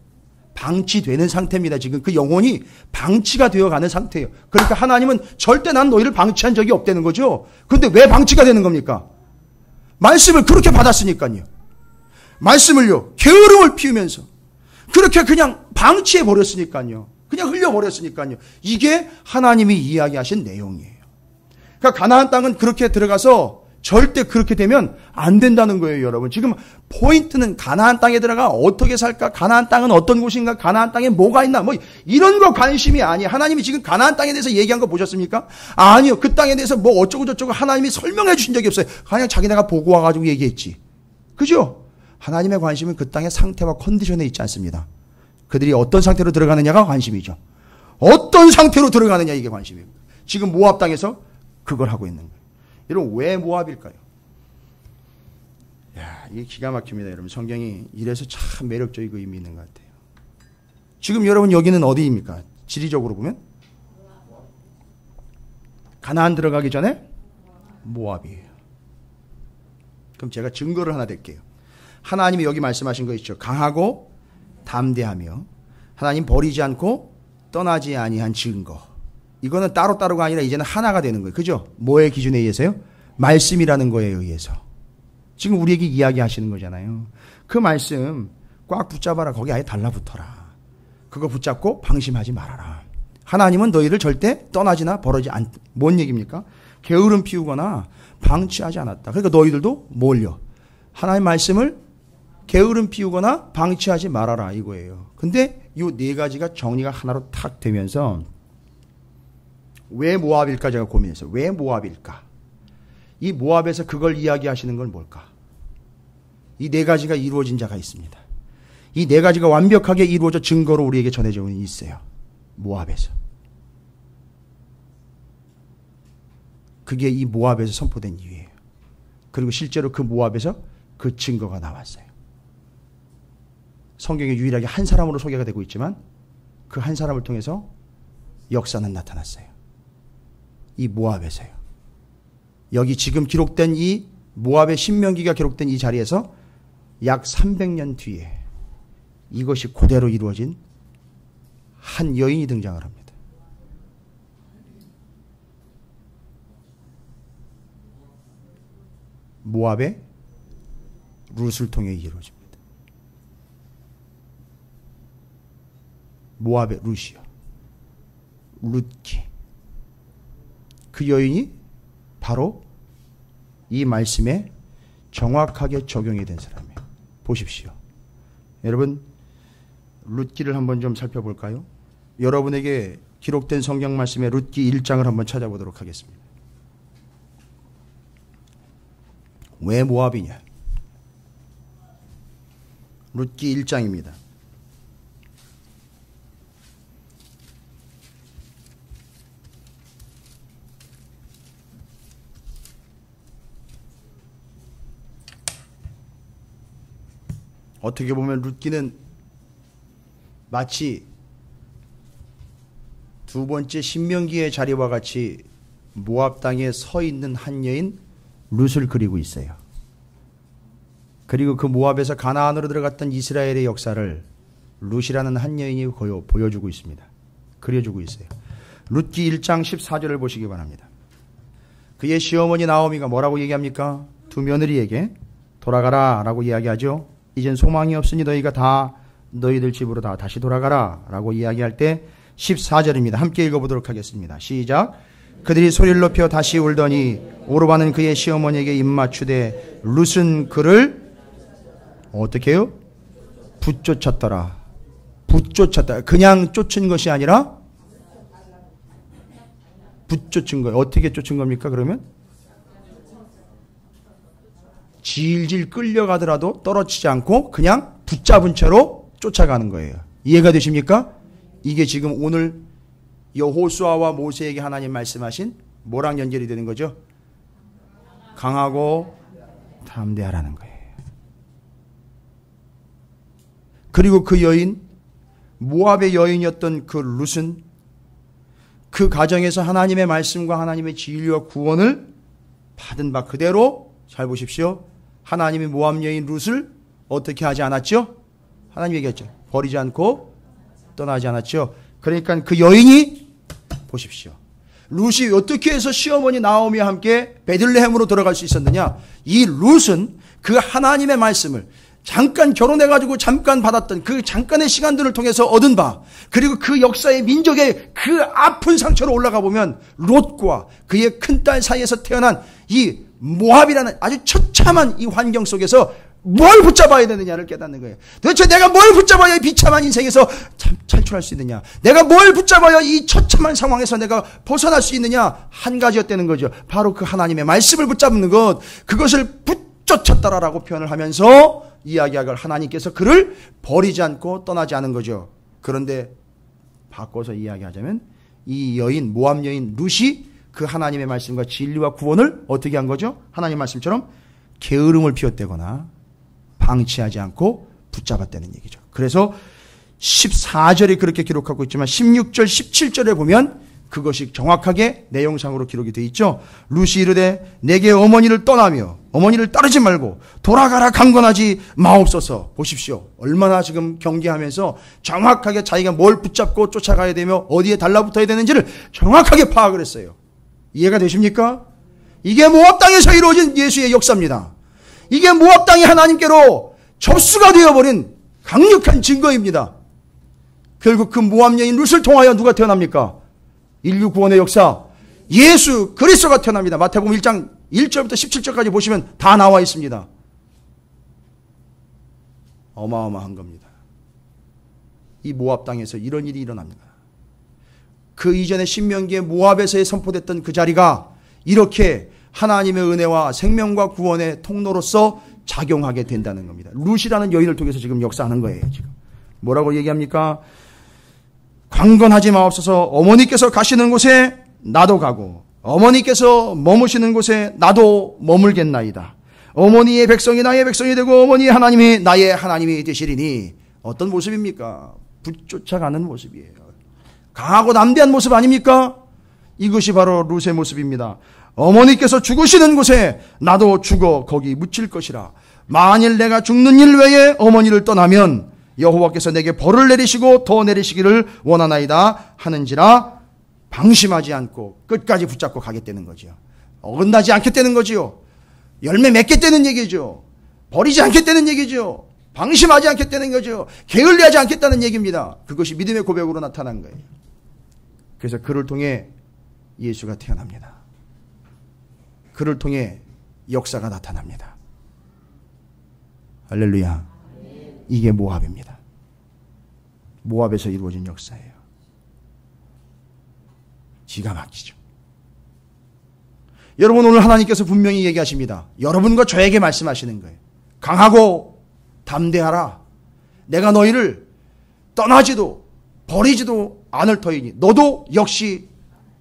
방치되는 상태입니다. 지금 그 영혼이 방치가 되어가는 상태예요. 그러니까 하나님은 절대 난 너희를 방치한 적이 없다는 거죠. 그런데 왜 방치가 되는 겁니까? 말씀을 그렇게 받았으니까요. 말씀을요, 게으름을 피우면서 그렇게 그냥 방치해 버렸으니까요. 그냥 흘려 버렸으니까요. 이게 하나님이 이야기하신 내용이에요. 그러니까 가나안 땅은 그렇게 들어가서 절대 그렇게 되면 안 된다는 거예요, 여러분. 지금 포인트는 가나안 땅에 들어가 어떻게 살까? 가나안 땅은 어떤 곳인가? 가나안 땅에 뭐가 있나? 뭐 이런 거 관심이 아니에요. 하나님이 지금 가나안 땅에 대해서 얘기한 거 보셨습니까? 아니요. 그 땅에 대해서 뭐 어쩌고 저쩌고 하나님이 설명해 주신 적이 없어요. 그냥 자기네가 보고 와가지고 얘기했지. 그죠? 하나님의 관심은 그 땅의 상태와 컨디션에 있지 않습니다. 그들이 어떤 상태로 들어가느냐가 관심이죠. 어떤 상태로 들어가느냐 이게 관심이에요. 지금 모압 땅에서 그걸 하고 있는 거예요. 여러분, 왜 모압일까요? 야, 이게 기가 막힙니다. 여러분, 성경이 이래서 참 매력적이고 의미 있는 것 같아요. 지금 여러분 여기는 어디입니까? 지리적으로 보면 가나안 들어가기 전에 모압이에요. 그럼 제가 증거를 하나 댈게요. 하나님이 여기 말씀하신 거 있죠. 강하고 담대하며 하나님 버리지 않고 떠나지 아니한 증거. 이거는 따로따로가 아니라 이제는 하나가 되는 거예요. 그죠? 뭐의 기준에 의해서요? 말씀이라는 거에 의해서. 지금 우리에게 이야기하시는 거잖아요. 그 말씀 꽉 붙잡아라. 거기 아예 달라붙어라. 그거 붙잡고 방심하지 말아라. 하나님은 너희를 절대 떠나지나 버리지 않. 뭔 얘기입니까? 게으름 피우거나 방치하지 않았다. 그러니까 너희들도 뭘요? 하나님 말씀을 게으름 피우거나 방치하지 말아라 이거예요. 근데 이 네 가지가 정리가 하나로 탁 되면서 왜 모압일까 제가 고민했어요. 왜 모압일까? 이 모압에서 그걸 이야기하시는 건 뭘까? 이 네 가지가 이루어진 자가 있습니다. 이 네 가지가 완벽하게 이루어져 증거로 우리에게 전해져 있어요. 모압에서. 그게 이 모압에서 선포된 이유예요. 그리고 실제로 그 모압에서 그 증거가 나왔어요. 성경에 유일하게 한 사람으로 소개가 되고 있지만 그 한 사람을 통해서 역사는 나타났어요. 이 모압에서요. 여기 지금 기록된 이 모압의 신명기가 기록된 이 자리에서 약 300년 뒤에 이것이 그대로 이루어진 한 여인이 등장을 합니다. 모압의 룻을 통해 이루어집니다. 모압의 룻이요. 룻기. 그 여인이 바로 이 말씀에 정확하게 적용이 된 사람이에요. 보십시오. 여러분, 룻기를 한번 좀 살펴볼까요? 여러분에게 기록된 성경 말씀의 룻기 1장을 한번 찾아보도록 하겠습니다. 왜 모압이냐? 룻기 1장입니다. 어떻게 보면 룻기는 마치 두 번째 신명기의 자리와 같이 모압 땅에 서 있는 한 여인 룻을 그리고 있어요. 그리고 그 모압에서 가나안으로 들어갔던 이스라엘의 역사를 룻이라는 한 여인이 보여주고 있습니다. 그려주고 있어요. 룻기 1장 14절을 보시기 바랍니다. 그의 시어머니 나오미가 뭐라고 얘기합니까? 두 며느리에게 돌아가라 라고 이야기하죠. 이젠 소망이 없으니 너희가 다 너희들 집으로 다 다시 돌아가라 라고 이야기할 때 14절입니다. 함께 읽어보도록 하겠습니다. 시작. 그들이 소리를 높여 다시 울더니 오르바는 그의 시어머니에게 입맞추되 룻은 그를 어떻게 해요? 붙쫓았더라. 붙쫓았다. 그냥 쫓은 것이 아니라 붙쫓은 거예요. 어떻게 쫓은 겁니까? 그러면 질질 끌려가더라도 떨어지지 않고 그냥 붙잡은 채로 쫓아가는 거예요. 이해가 되십니까? 이게 지금 오늘 여호수아와 모세에게 하나님 말씀하신 뭐랑 연결이 되는 거죠? 강하고 담대하라는 거예요. 그리고 그 여인, 모압의 여인이었던 그 룻은 그 가정에서 하나님의 말씀과 하나님의 진리와 구원을 받은 바 그대로, 잘 보십시오, 하나님이 모압 여인 룻을 어떻게 하지 않았죠? 하나님 얘기했죠. 버리지 않고 떠나지 않았죠. 그러니까 그 여인이, 보십시오, 룻이 어떻게 해서 시어머니 나오미와 함께 베들레헴으로 들어갈 수 있었느냐? 이 룻은 그 하나님의 말씀을 잠깐 결혼해가지고 잠깐 받았던 그 잠깐의 시간들을 통해서 얻은 바, 그리고 그 역사의 민족의 그 아픈 상처로 올라가 보면 롯과 그의 큰딸 사이에서 태어난 이 모압이라는 아주 처참한 이 환경 속에서 뭘 붙잡아야 되느냐를 깨닫는 거예요. 도대체 내가 뭘 붙잡아야 이 비참한 인생에서 탈출할 수 있느냐? 내가 뭘 붙잡아야 이 처참한 상황에서 내가 벗어날 수 있느냐? 한 가지였다는 거죠. 바로 그 하나님의 말씀을 붙잡는 것, 그것을 붙쫓았다라고 표현을 하면서 이야기하길, 하나님께서 그를 버리지 않고 떠나지 않은 거죠. 그런데 바꿔서 이야기하자면 이 여인, 모압 여인 룻이 그 하나님의 말씀과 진리와 구원을 어떻게 한 거죠? 하나님 말씀처럼 게으름을 피웠다거나 방치하지 않고 붙잡았다는 얘기죠. 그래서 14절에 그렇게 기록하고 있지만 16절, 17절에 보면 그것이 정확하게 내용상으로 기록이 되어 있죠. 룻이 이르되 내게 어머니를 떠나며 어머니를 따르지 말고 돌아가라 강건하지 마옵소서. 보십시오. 얼마나 지금 경계하면서 정확하게 자기가 뭘 붙잡고 쫓아가야 되며 어디에 달라붙어야 되는지를 정확하게 파악을 했어요. 이해가 되십니까? 이게 모압 땅에서 이루어진 예수의 역사입니다. 이게 모압 땅이 하나님께로 접수가 되어버린 강력한 증거입니다. 결국 그 모압 여인 룻을 통하여 누가 태어납니까? 인류 구원의 역사, 예수 그리스도가 태어납니다. 마태복음 1장 1절부터 17절까지 보시면 다 나와 있습니다. 어마어마한 겁니다. 이 모압 땅에서 이런 일이 일어납니다. 그 이전에 신명기에 모압에서의 선포됐던 그 자리가 이렇게 하나님의 은혜와 생명과 구원의 통로로서 작용하게 된다는 겁니다. 룻이라는 여인을 통해서 지금 역사하는 거예요. 지금 뭐라고 얘기합니까? 강건하지 마옵소서. 어머니께서 가시는 곳에 나도 가고 어머니께서 머무시는 곳에 나도 머물겠나이다. 어머니의 백성이 나의 백성이 되고 어머니의 하나님이 나의 하나님이 되시리니. 어떤 모습입니까? 붙쫓아가는 모습이에요. 강하고 담대한 모습 아닙니까? 이것이 바로 룻의 모습입니다. 어머니께서 죽으시는 곳에 나도 죽어 거기 묻힐 것이라. 만일 내가 죽는 일 외에 어머니를 떠나면 여호와께서 내게 벌을 내리시고 더 내리시기를 원하나이다 하는지라. 방심하지 않고 끝까지 붙잡고 가겠다는 거죠. 어긋나지 않겠다는 거지요. 열매 맺겠다는 얘기죠. 버리지 않겠다는 얘기죠. 방심하지 않겠다는 거죠. 게을리하지 않겠다는 얘기입니다. 그것이 믿음의 고백으로 나타난 거예요. 그래서 그를 통해 예수가 태어납니다. 그를 통해 역사가 나타납니다. 할렐루야. 이게 모압입니다. 모압에서 이루어진 역사예요. 기가 막히죠. 여러분, 오늘 하나님께서 분명히 얘기하십니다. 여러분과 저에게 말씀하시는 거예요. 강하고 담대하라. 내가 너희를 떠나지도 버리지도 않을 터이니 너도 역시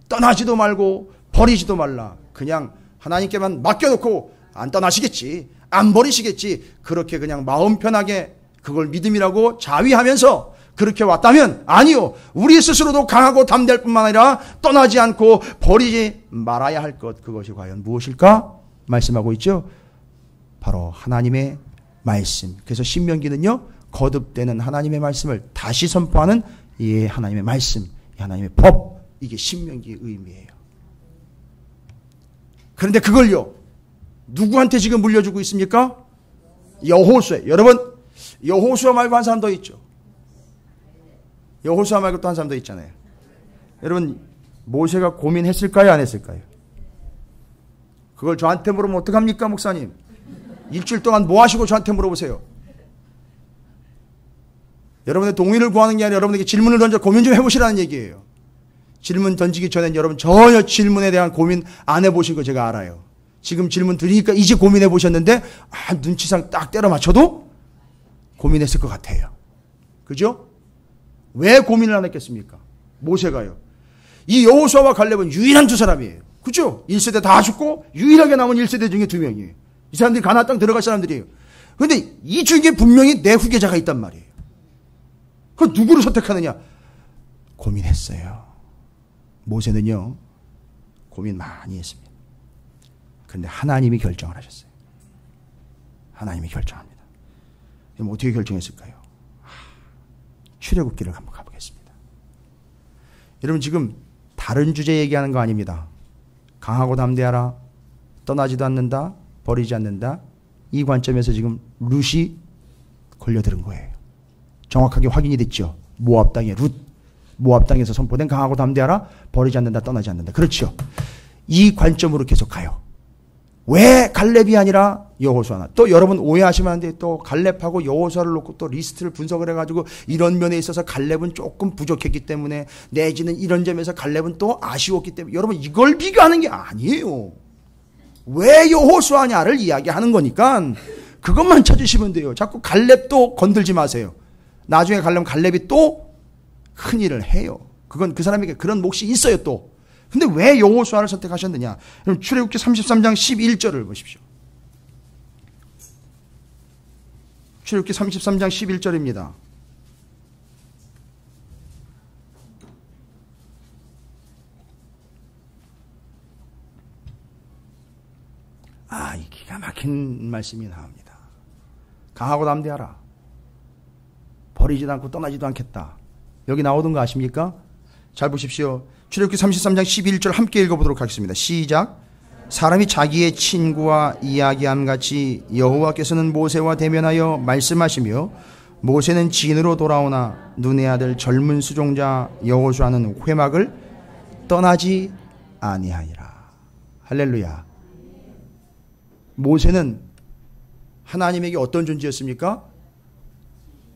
떠나지도 말고 버리지도 말라. 그냥 하나님께만 맡겨놓고 안 떠나시겠지, 안 버리시겠지, 그렇게 그냥 마음 편하게 그걸 믿음이라고 자위하면서 그렇게 왔다면, 아니요, 우리 스스로도 강하고 담대할 뿐만 아니라 떠나지 않고 버리지 말아야 할 것, 그것이 과연 무엇일까? 말씀하고 있죠. 바로 하나님의 말씀. 그래서 신명기는요, 거듭되는 하나님의 말씀을 다시 선포하는 이 하나님의 말씀, 이 하나님의 법, 이게 신명기의 의미예요. 그런데 그걸요, 누구한테 지금 물려주고 있습니까? 여호수아. 여러분, 여호수아 말고 한 사람 더 있죠. 여호수아 말고 또 한 사람 더 있잖아요. 여러분, 모세가 고민했을까요, 안 했을까요? 그걸 저한테 물으면 어떡합니까, 목사님? 일주일 동안 뭐 하시고 저한테 물어보세요. 여러분의 동의를 구하는 게 아니라 여러분에게 질문을 던져 고민 좀 해보시라는 얘기예요. 질문 던지기 전엔 여러분 전혀 질문에 대한 고민 안 해보신 거 제가 알아요. 지금 질문 드리니까 이제 고민해 보셨는데, 눈치상 딱 때려 맞춰도 고민했을 것 같아요. 그죠? 왜 고민을 안 했겠습니까? 모세가요. 이 여호수아와 갈렙은 유일한 두 사람이에요. 그죠? 1세대 다 죽고 유일하게 남은 1세대 중에 2명이에요. 이 사람들이 가나안 땅 들어갈 사람들이에요. 그런데 이 중에 분명히 내 후계자가 있단 말이에요. 그 누구를 선택하느냐? 고민했어요. 모세는요, 고민 많이 했습니다. 그런데 하나님이 결정을 하셨어요. 하나님이 결정합니다. 그럼 어떻게 결정했을까요? 출애굽기를 한번 가보겠습니다. 여러분, 지금 다른 주제 얘기하는 거 아닙니다. 강하고 담대하라, 떠나지도 않는다, 버리지 않는다. 이 관점에서 지금 룻이 걸려들은 거예요. 정확하게 확인이 됐죠. 모압 땅의 룻, 모압 땅에서 선포된 강하고 담대하라, 버리지 않는다, 떠나지 않는다. 그렇죠. 이 관점으로 계속 가요. 왜 갈렙이 아니라 여호수아나? 또 여러분 오해하시면 안 돼요. 또 갈렙하고 여호수아를 놓고 또 리스트를 분석을 해가지고 이런 면에 있어서 갈렙은 조금 부족했기 때문에, 내지는 이런 점에서 갈렙은 또 아쉬웠기 때문에, 여러분 이걸 비교하는 게 아니에요. 왜 여호수아냐를 이야기하는 거니까 그것만 찾으시면 돼요. 자꾸 갈렙도 건들지 마세요. 나중에 가려면 갈렙이 또 큰일을 해요. 그건 그 사람에게 그런 몫이 있어요 또. 근데 왜 여호수아를 선택하셨느냐? 그럼 출애굽기 33장 11절을 보십시오. 출애굽기 33장 11절입니다. 이 기가 막힌 말씀이 나옵니다. 강하고 담대하라. 버리지도 않고 떠나지도 않겠다. 여기 나오던 거 아십니까? 잘 보십시오. 출애굽기 33장 11절 함께 읽어보도록 하겠습니다. 시작. 사람이 자기의 친구와 이야기함 같이 여호와께서는 모세와 대면하여 말씀하시며, 모세는 진으로 돌아오나 눈의 아들 젊은 수종자 여호수아는 회막을 떠나지 아니하니라. 할렐루야. 모세는 하나님에게 어떤 존재였습니까?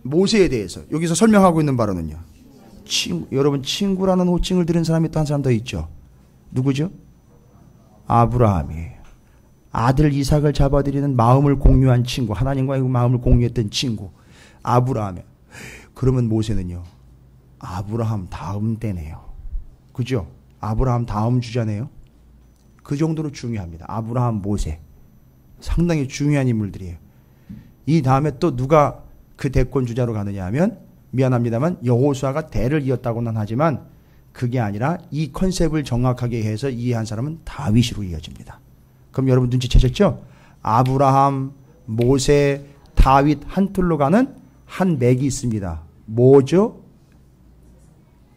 모세에 대해서 여기서 설명하고 있는 바로는요, 여러분 친구라는 호칭을 들은 사람이 또 한 사람 더 있죠. 누구죠? 아브라함이에요. 아들 이삭을 잡아들이는 마음을 공유한 친구, 하나님과의 마음을 공유했던 친구 아브라함이에요. 그러면 모세는요, 아브라함 다음 때네요. 그죠? 아브라함 다음 주자네요. 그 정도로 중요합니다. 아브라함, 모세 상당히 중요한 인물들이에요. 이 다음에 또 누가 그 대권 주자로 가느냐 하면, 미안합니다만 여호수아가 대를 이었다고는 하지만 그게 아니라 이 컨셉을 정확하게 해서 이해한 사람은 다윗으로 이어집니다. 그럼 여러분 눈치채셨죠? 아브라함, 모세, 다윗 한 틀로 가는 한 맥이 있습니다. 뭐죠?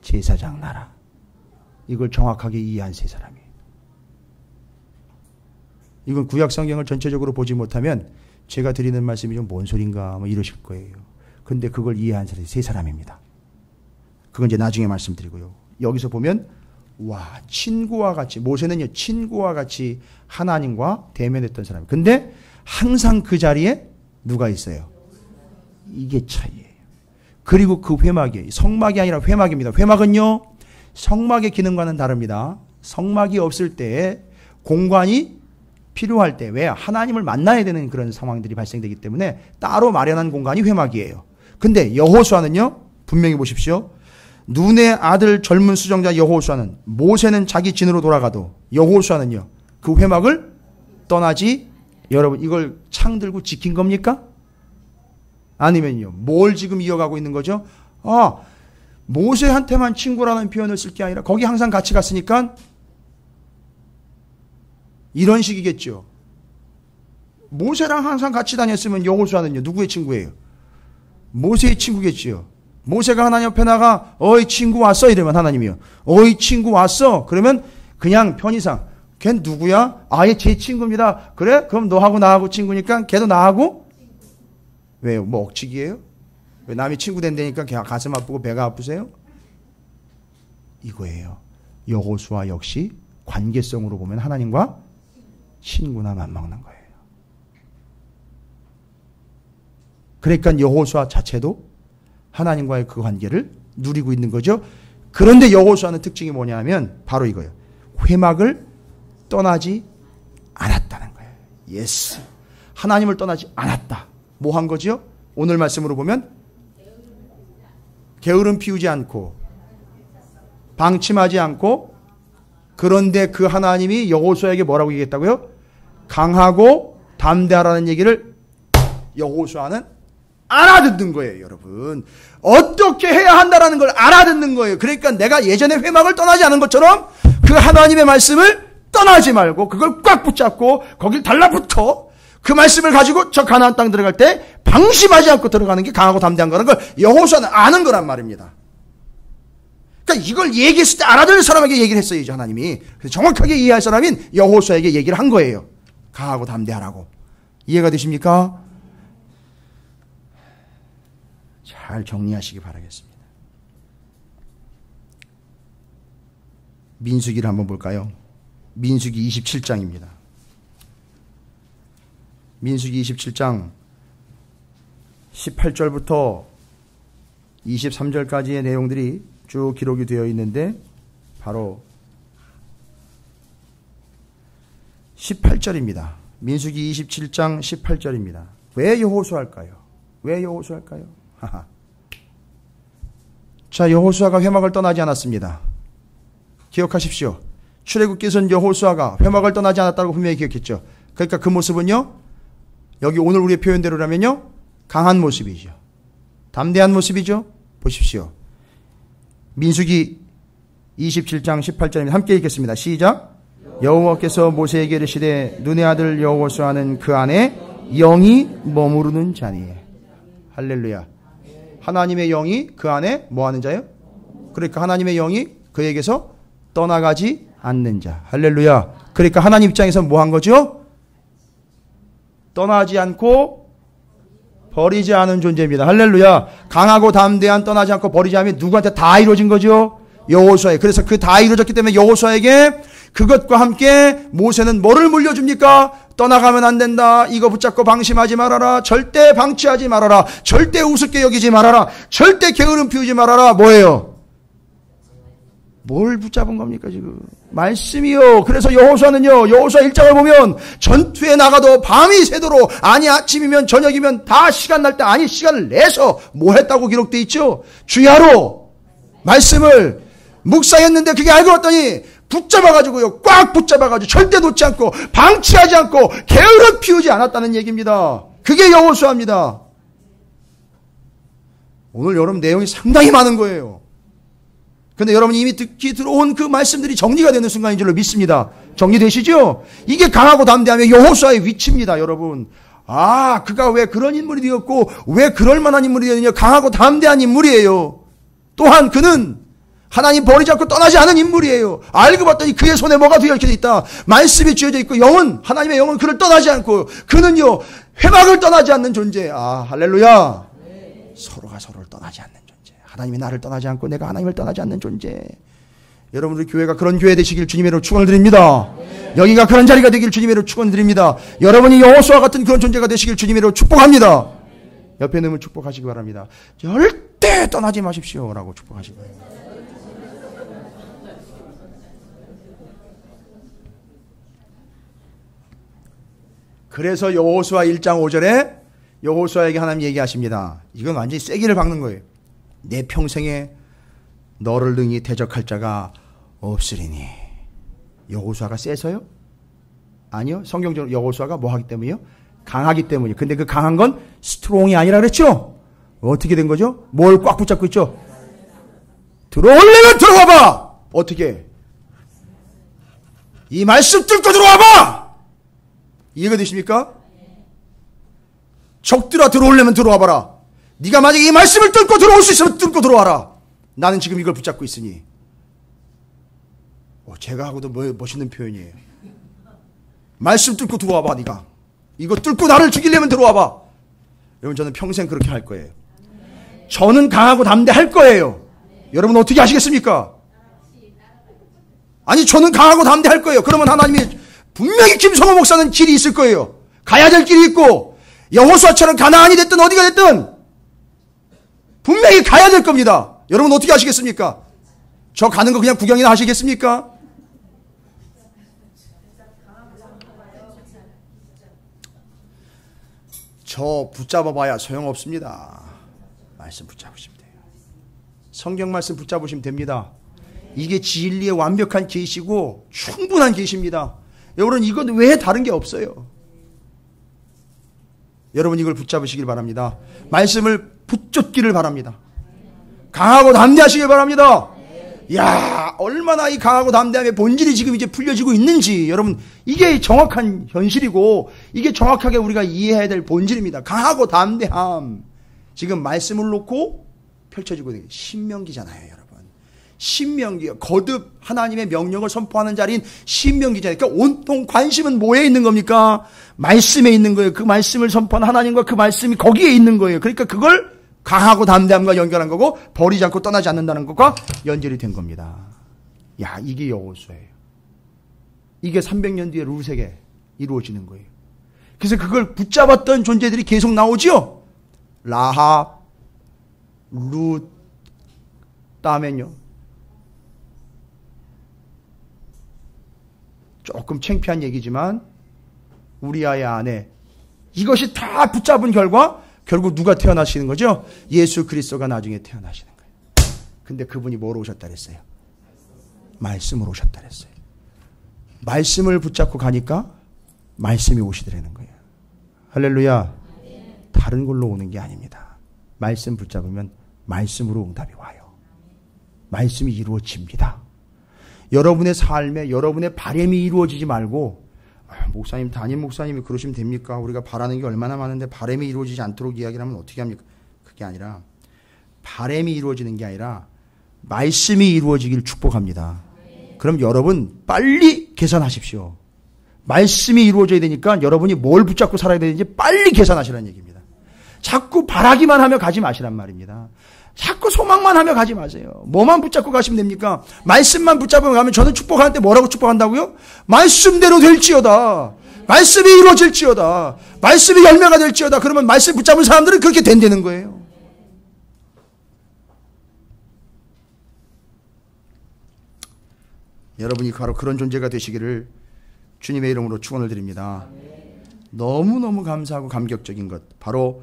제사장 나라. 이걸 정확하게 이해한 세 사람이에요. 이건 구약 성경을 전체적으로 보지 못하면 제가 드리는 말씀이 좀 뭔 소린가 뭐 이러실 거예요. 근데 그걸 이해한 사람이 세 사람입니다. 그건 이제 나중에 말씀드리고요. 여기서 보면 친구와 같이, 모세는요 친구와 같이 하나님과 대면했던 사람. 근데 항상 그 자리에 누가 있어요? 이게 차이예요. 그리고 그 회막이 성막이 아니라 회막입니다. 회막은요 성막의 기능과는 다릅니다. 성막이 없을 때 공간이 필요할 때, 왜? 하나님을 만나야 되는 그런 상황들이 발생되기 때문에 따로 마련한 공간이 회막이에요. 근데 여호수아는요, 분명히 보십시오. 눈의 아들 젊은 수종자 여호수아는, 모세는 자기 진으로 돌아가도 여호수아는요 그 회막을 떠나지, 여러분 이걸 창 들고 지킨 겁니까? 아니면요 뭘 지금 이어가고 있는 거죠? 모세한테만 친구라는 표현을 쓸 게 아니라 거기 항상 같이 갔으니까 이런 식이겠죠. 모세랑 항상 같이 다녔으면 여호수아는요 누구의 친구예요? 모세의 친구겠지요. 모세가 하나님 옆에 나가 어이 친구 왔어 이러면 하나님이요 어이 친구 왔어 그러면 그냥 편의상 걔 누구야? 얘 제 친구입니다. 그래? 그럼 너하고 나하고 친구니까 걔도 나하고? 왜요? 뭐 억측이에요? 왜 남이 친구 된다니까 걔 가슴 아프고 배가 아프세요? 이거예요. 여호수아 역시 관계성으로 보면 하나님과 친구나 맞먹는 거예요. 그러니까 여호수아 자체도 하나님과의 그 관계를 누리고 있는 거죠. 그런데 여호수아는 특징이 뭐냐면 바로 이거예요. 회막을 떠나지 않았다는 거예요. 예스. 하나님을 떠나지 않았다. 뭐 한 거죠? 오늘 말씀으로 보면 게으름 피우지 않고 방침하지 않고, 그런데 그 하나님이 여호수아에게 뭐라고 얘기했다고요? 강하고 담대하라는 얘기를 여호수아는 알아듣는 거예요, 여러분. 어떻게 해야 한다라는 걸 알아듣는 거예요. 그러니까 내가 예전에 회막을 떠나지 않은 것처럼 그 하나님의 말씀을 떠나지 말고 그걸 꽉 붙잡고 거길 달라붙어 그 말씀을 가지고 저 가나안 땅 들어갈 때 방심하지 않고 들어가는 게 강하고 담대한 거라는 걸 여호수아는 아는 거란 말입니다. 그러니까 이걸 얘기했을 때 알아들을 사람에게 얘기를 했어야죠, 하나님이. 그래서 정확하게 이해할 사람인 여호수아에게 얘기를 한 거예요. 강하고 담대하라고. 이해가 되십니까? 잘 정리하시기 바라겠습니다. 민수기를 한번 볼까요? 민수기 27장입니다. 민수기 27장 18절부터 23절까지의 내용들이 쭉 기록이 되어 있는데 바로 18절입니다. 민수기 27장 18절입니다. 왜 여호수아일까요? 왜 여호수아일까요? 자, 여호수아가 회막을 떠나지 않았습니다. 기억하십시오. 출애굽기에서는 여호수아가 회막을 떠나지 않았다고 분명히 기억했죠. 그러니까 그 모습은요, 여기 오늘 우리의 표현대로라면요, 강한 모습이죠. 담대한 모습이죠. 보십시오. 민수기 27장 18절입니다. 함께 읽겠습니다. 시작. 여호와께서 모세에게 이르시되 눈의 아들 여호수아는 그 안에 영이 머무르는 자니. 할렐루야. 하나님의 영이 그 안에 뭐하는 자예요? 그러니까 하나님의 영이 그에게서 떠나가지 않는 자. 할렐루야. 그러니까 하나님 입장에서 뭐 한 거죠? 떠나지 않고 버리지 않은 존재입니다. 할렐루야. 강하고 담대한 떠나지 않고 버리지 않으면 누구한테 다 이루어진 거죠? 여호수아에. 그래서 그 다 이루어졌기 때문에 여호수아에게 그것과 함께 모세는 뭐를 물려줍니까? 떠나가면 안 된다. 이거 붙잡고 방심하지 말아라. 절대 방치하지 말아라. 절대 우습게 여기지 말아라. 절대 게으름 피우지 말아라. 뭐예요? 뭘 붙잡은 겁니까 지금? 말씀이요. 그래서 여호수아는요, 여호수아 1장을 보면 전투에 나가도 밤이 새도록, 아니 아침이면 저녁이면 다 시간 날 때 아니 시간을 내서 뭐 했다고 기록되어 있죠? 주야로 말씀을 묵상했는데 그게 알고 봤더니 붙잡아가지고요, 꽉 붙잡아가지고 절대 놓지 않고 방치하지 않고 게으름 피우지 않았다는 얘기입니다. 그게 여호수아입니다. 오늘 여러분 내용이 상당히 많은 거예요. 근데 여러분이 이미 듣기 들어온 그 말씀들이 정리가 되는 순간인 줄로 믿습니다. 정리되시죠? 이게 강하고 담대하며 여호수아의 위치입니다, 여러분. 아, 그가 왜 그런 인물이 되었고 왜 그럴 만한 인물이 되느냐. 강하고 담대한 인물이에요. 또한 그는 하나님 버리지 않고 떠나지 않은 인물이에요. 알고 봤더니 그의 손에 뭐가 되어져 있다. 말씀이 쥐어져 있고 영은, 하나님의 영은 그를 떠나지 않고 그는요, 회막을 떠나지 않는 존재. 아, 할렐루야. 네. 서로가 서로를 떠나지 않는 존재. 하나님이 나를 떠나지 않고 내가 하나님을 떠나지 않는 존재. 여러분, 우리 교회가 그런 교회 되시길 주님으로 축원을 드립니다. 네. 여기가 그런 자리가 되길 주님으로 축원을 드립니다. 여러분이 여호수아 같은 그런 존재가 되시길 주님으로 축복합니다. 네. 옆에 있는 분 축복하시기 바랍니다. 절대 떠나지 마십시오 라고 축복하시기 바랍니다. 그래서 여호수아 1장 5절에 여호수아에게 하나님 얘기하십니다. 이건 완전히 세기를 박는 거예요. 내 평생에 너를 능히 대적할 자가 없으리니. 여호수아가 세서요? 아니요. 성경적으로 여호수아가 뭐 하기 때문이요? 강하기 때문이요. 근데 그 강한 건 스트롱이 아니라 그랬죠? 어떻게 된 거죠? 뭘 꽉 붙잡고 있죠? 들어오려면 들어와봐! 어떻게? 이 말씀 뚫고 들어와봐! 이해가 되십니까? 적들아 들어오려면 들어와봐라. 네가 만약에 이 말씀을 뚫고 들어올 수 있으면 뚫고 들어와라. 나는 지금 이걸 붙잡고 있으니. 제가 하고도 멋있는 표현이에요. 말씀 뚫고 들어와봐. 네가 이거 뚫고 나를 죽이려면 들어와봐. 여러분, 저는 평생 그렇게 할 거예요. 저는 강하고 담대할 거예요. 여러분 어떻게 하시겠습니까? 아니, 저는 강하고 담대할 거예요. 그러면 하나님이 분명히 김성호 목사는 길이 있을 거예요. 가야 될 길이 있고, 여호수아처럼 가나안이 됐든 어디가 됐든 분명히 가야 될 겁니다. 여러분 어떻게 하시겠습니까? 저 가는 거 그냥 구경이나 하시겠습니까? 저 붙잡아봐야 소용없습니다. 말씀 붙잡으시면 돼요. 성경 말씀 붙잡으시면 됩니다. 이게 진리의 완벽한 계시고 충분한 계시입니다. 여러분, 이건 왜 다른 게 없어요. 여러분 이걸 붙잡으시길 바랍니다. 말씀을 붙잡기를 바랍니다. 강하고 담대하시길 바랍니다. 야, 얼마나 이 강하고 담대함의 본질이 지금 이제 풀려지고 있는지 여러분 이게 정확한 현실이고 이게 정확하게 우리가 이해해야 될 본질입니다. 강하고 담대함. 지금 말씀을 놓고 펼쳐지고 있는 게 신명기잖아요, 여러분. 신명기요. 거듭 하나님의 명령을 선포하는 자리인 신명기잖아요. 그러니까 온통 관심은 뭐에 있는 겁니까? 말씀에 있는 거예요. 그 말씀을 선포한 하나님과 그 말씀이 거기에 있는 거예요. 그러니까 그걸 강하고 담대함과 연결한 거고 버리지 않고 떠나지 않는다는 것과 연결이 된 겁니다. 야, 이게 여호수아예요. 이게 300년 뒤에 룻에게 이루어지는 거예요. 그래서 그걸 붙잡았던 존재들이 계속 나오죠. 라합, 룻, 다음엔요. 조금 창피한 얘기지만 우리아의 아내. 이것이 다 붙잡은 결과 결국 누가 태어나시는 거죠? 예수 그리스도가 나중에 태어나시는 거예요. 근데 그분이 뭐로 오셨다 그랬어요? 말씀으로 오셨다 그랬어요. 말씀을 붙잡고 가니까 말씀이 오시더라는 거예요. 할렐루야. 다른 걸로 오는 게 아닙니다. 말씀 붙잡으면 말씀으로 응답이 와요. 말씀이 이루어집니다. 여러분의 삶에 여러분의 바람이 이루어지지 말고 목사님, 담임 목사님이 그러시면 됩니까? 우리가 바라는 게 얼마나 많은데 바람이 이루어지지 않도록 이야기를 하면 어떻게 합니까? 그게 아니라 바람이 이루어지는 게 아니라 말씀이 이루어지기를 축복합니다. 그럼 여러분 빨리 계산하십시오. 말씀이 이루어져야 되니까 여러분이 뭘 붙잡고 살아야 되는지 빨리 계산하시라는 얘기입니다. 자꾸 바라기만 하며 가지 마시란 말입니다. 자꾸 소망만 하며 가지 마세요. 뭐만 붙잡고 가시면 됩니까? 말씀만 붙잡으면 가면 저는 축복하는데 뭐라고 축복한다고요? 말씀대로 될지어다. 말씀이 이루어질지어다. 말씀이 열매가 될지어다. 그러면 말씀 붙잡은 사람들은 그렇게 된다는 거예요. 여러분이 바로 그런 존재가 되시기를 주님의 이름으로 축원을 드립니다. 너무너무 감사하고 감격적인 것. 바로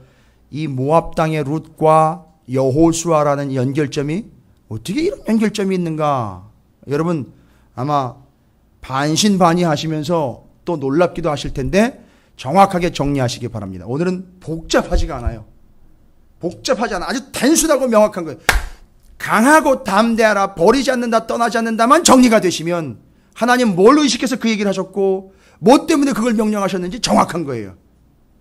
이 모압 땅의 룻과 여호수아라는 연결점이 어떻게 이런 연결점이 있는가? 여러분 아마 반신반의하시면서 또 놀랍기도 하실 텐데 정확하게 정리하시기 바랍니다. 오늘은 복잡하지가 않아요. 복잡하지 않아. 아주 단순하고 명확한 거예요. 강하고 담대하라, 버리지 않는다, 떠나지 않는다만 정리가 되시면 하나님 뭘 의식해서 그 얘기를 하셨고 뭐 때문에 그걸 명령하셨는지 정확한 거예요.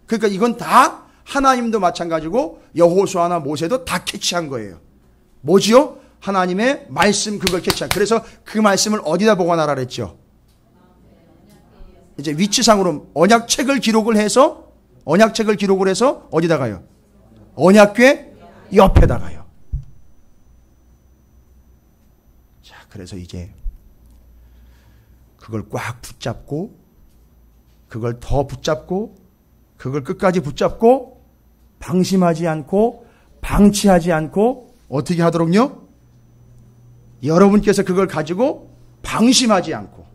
그러니까 이건 다 하나님도 마찬가지고 여호수아나 모세도 다 캐치한 거예요. 뭐지요? 하나님의 말씀 그걸 캐치한. 그래서 그 말씀을 어디다 보관하라 그랬죠? 이제 위치상으로 언약책을 기록을 해서 어디다가요? 언약궤 옆에다가요. 자, 그래서 이제 그걸 꽉 붙잡고 그걸 더 붙잡고 그걸 끝까지 붙잡고 방심하지 않고 방치하지 않고 어떻게 하도록요? 여러분께서 그걸 가지고 방심하지 않고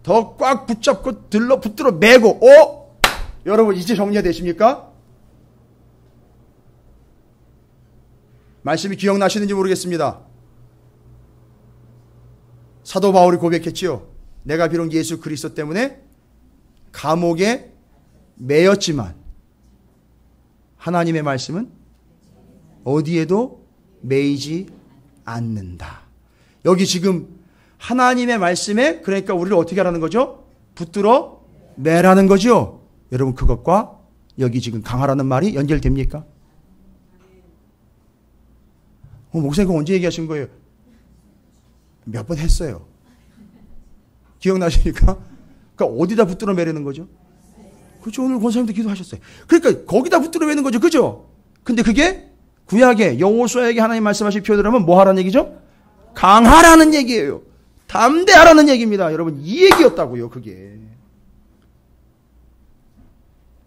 더 꽉 붙잡고 붙들어 매고 여러분 이제 정리가 되십니까? 말씀이 기억나시는지 모르겠습니다. 사도 바울이 고백했지요. 내가 비록 예수 그리스도 때문에 감옥에 매였지만 하나님의 말씀은 어디에도 매이지 않는다. 여기 지금 하나님의 말씀에 그러니까 우리를 어떻게 하라는 거죠? 붙들어 매라는 거죠. 여러분 그것과 여기 지금 강하라는 말이 연결됩니까? 목사님 그거 언제 얘기하신 거예요? 몇 번 했어요. 기억나십니까? 그러니까 어디다 붙들어 매라는 거죠? 그렇죠. 오늘 권사님도 기도하셨어요. 그러니까 거기다 붙들어 매는 거죠. 그죠? 근데 그게 구약에 여호수아에게 하나님 말씀하신 표현으로는 뭐 하라는 얘기죠? 강하라는 얘기예요. 담대하라는 얘기입니다. 여러분 이 얘기였다고요. 그게.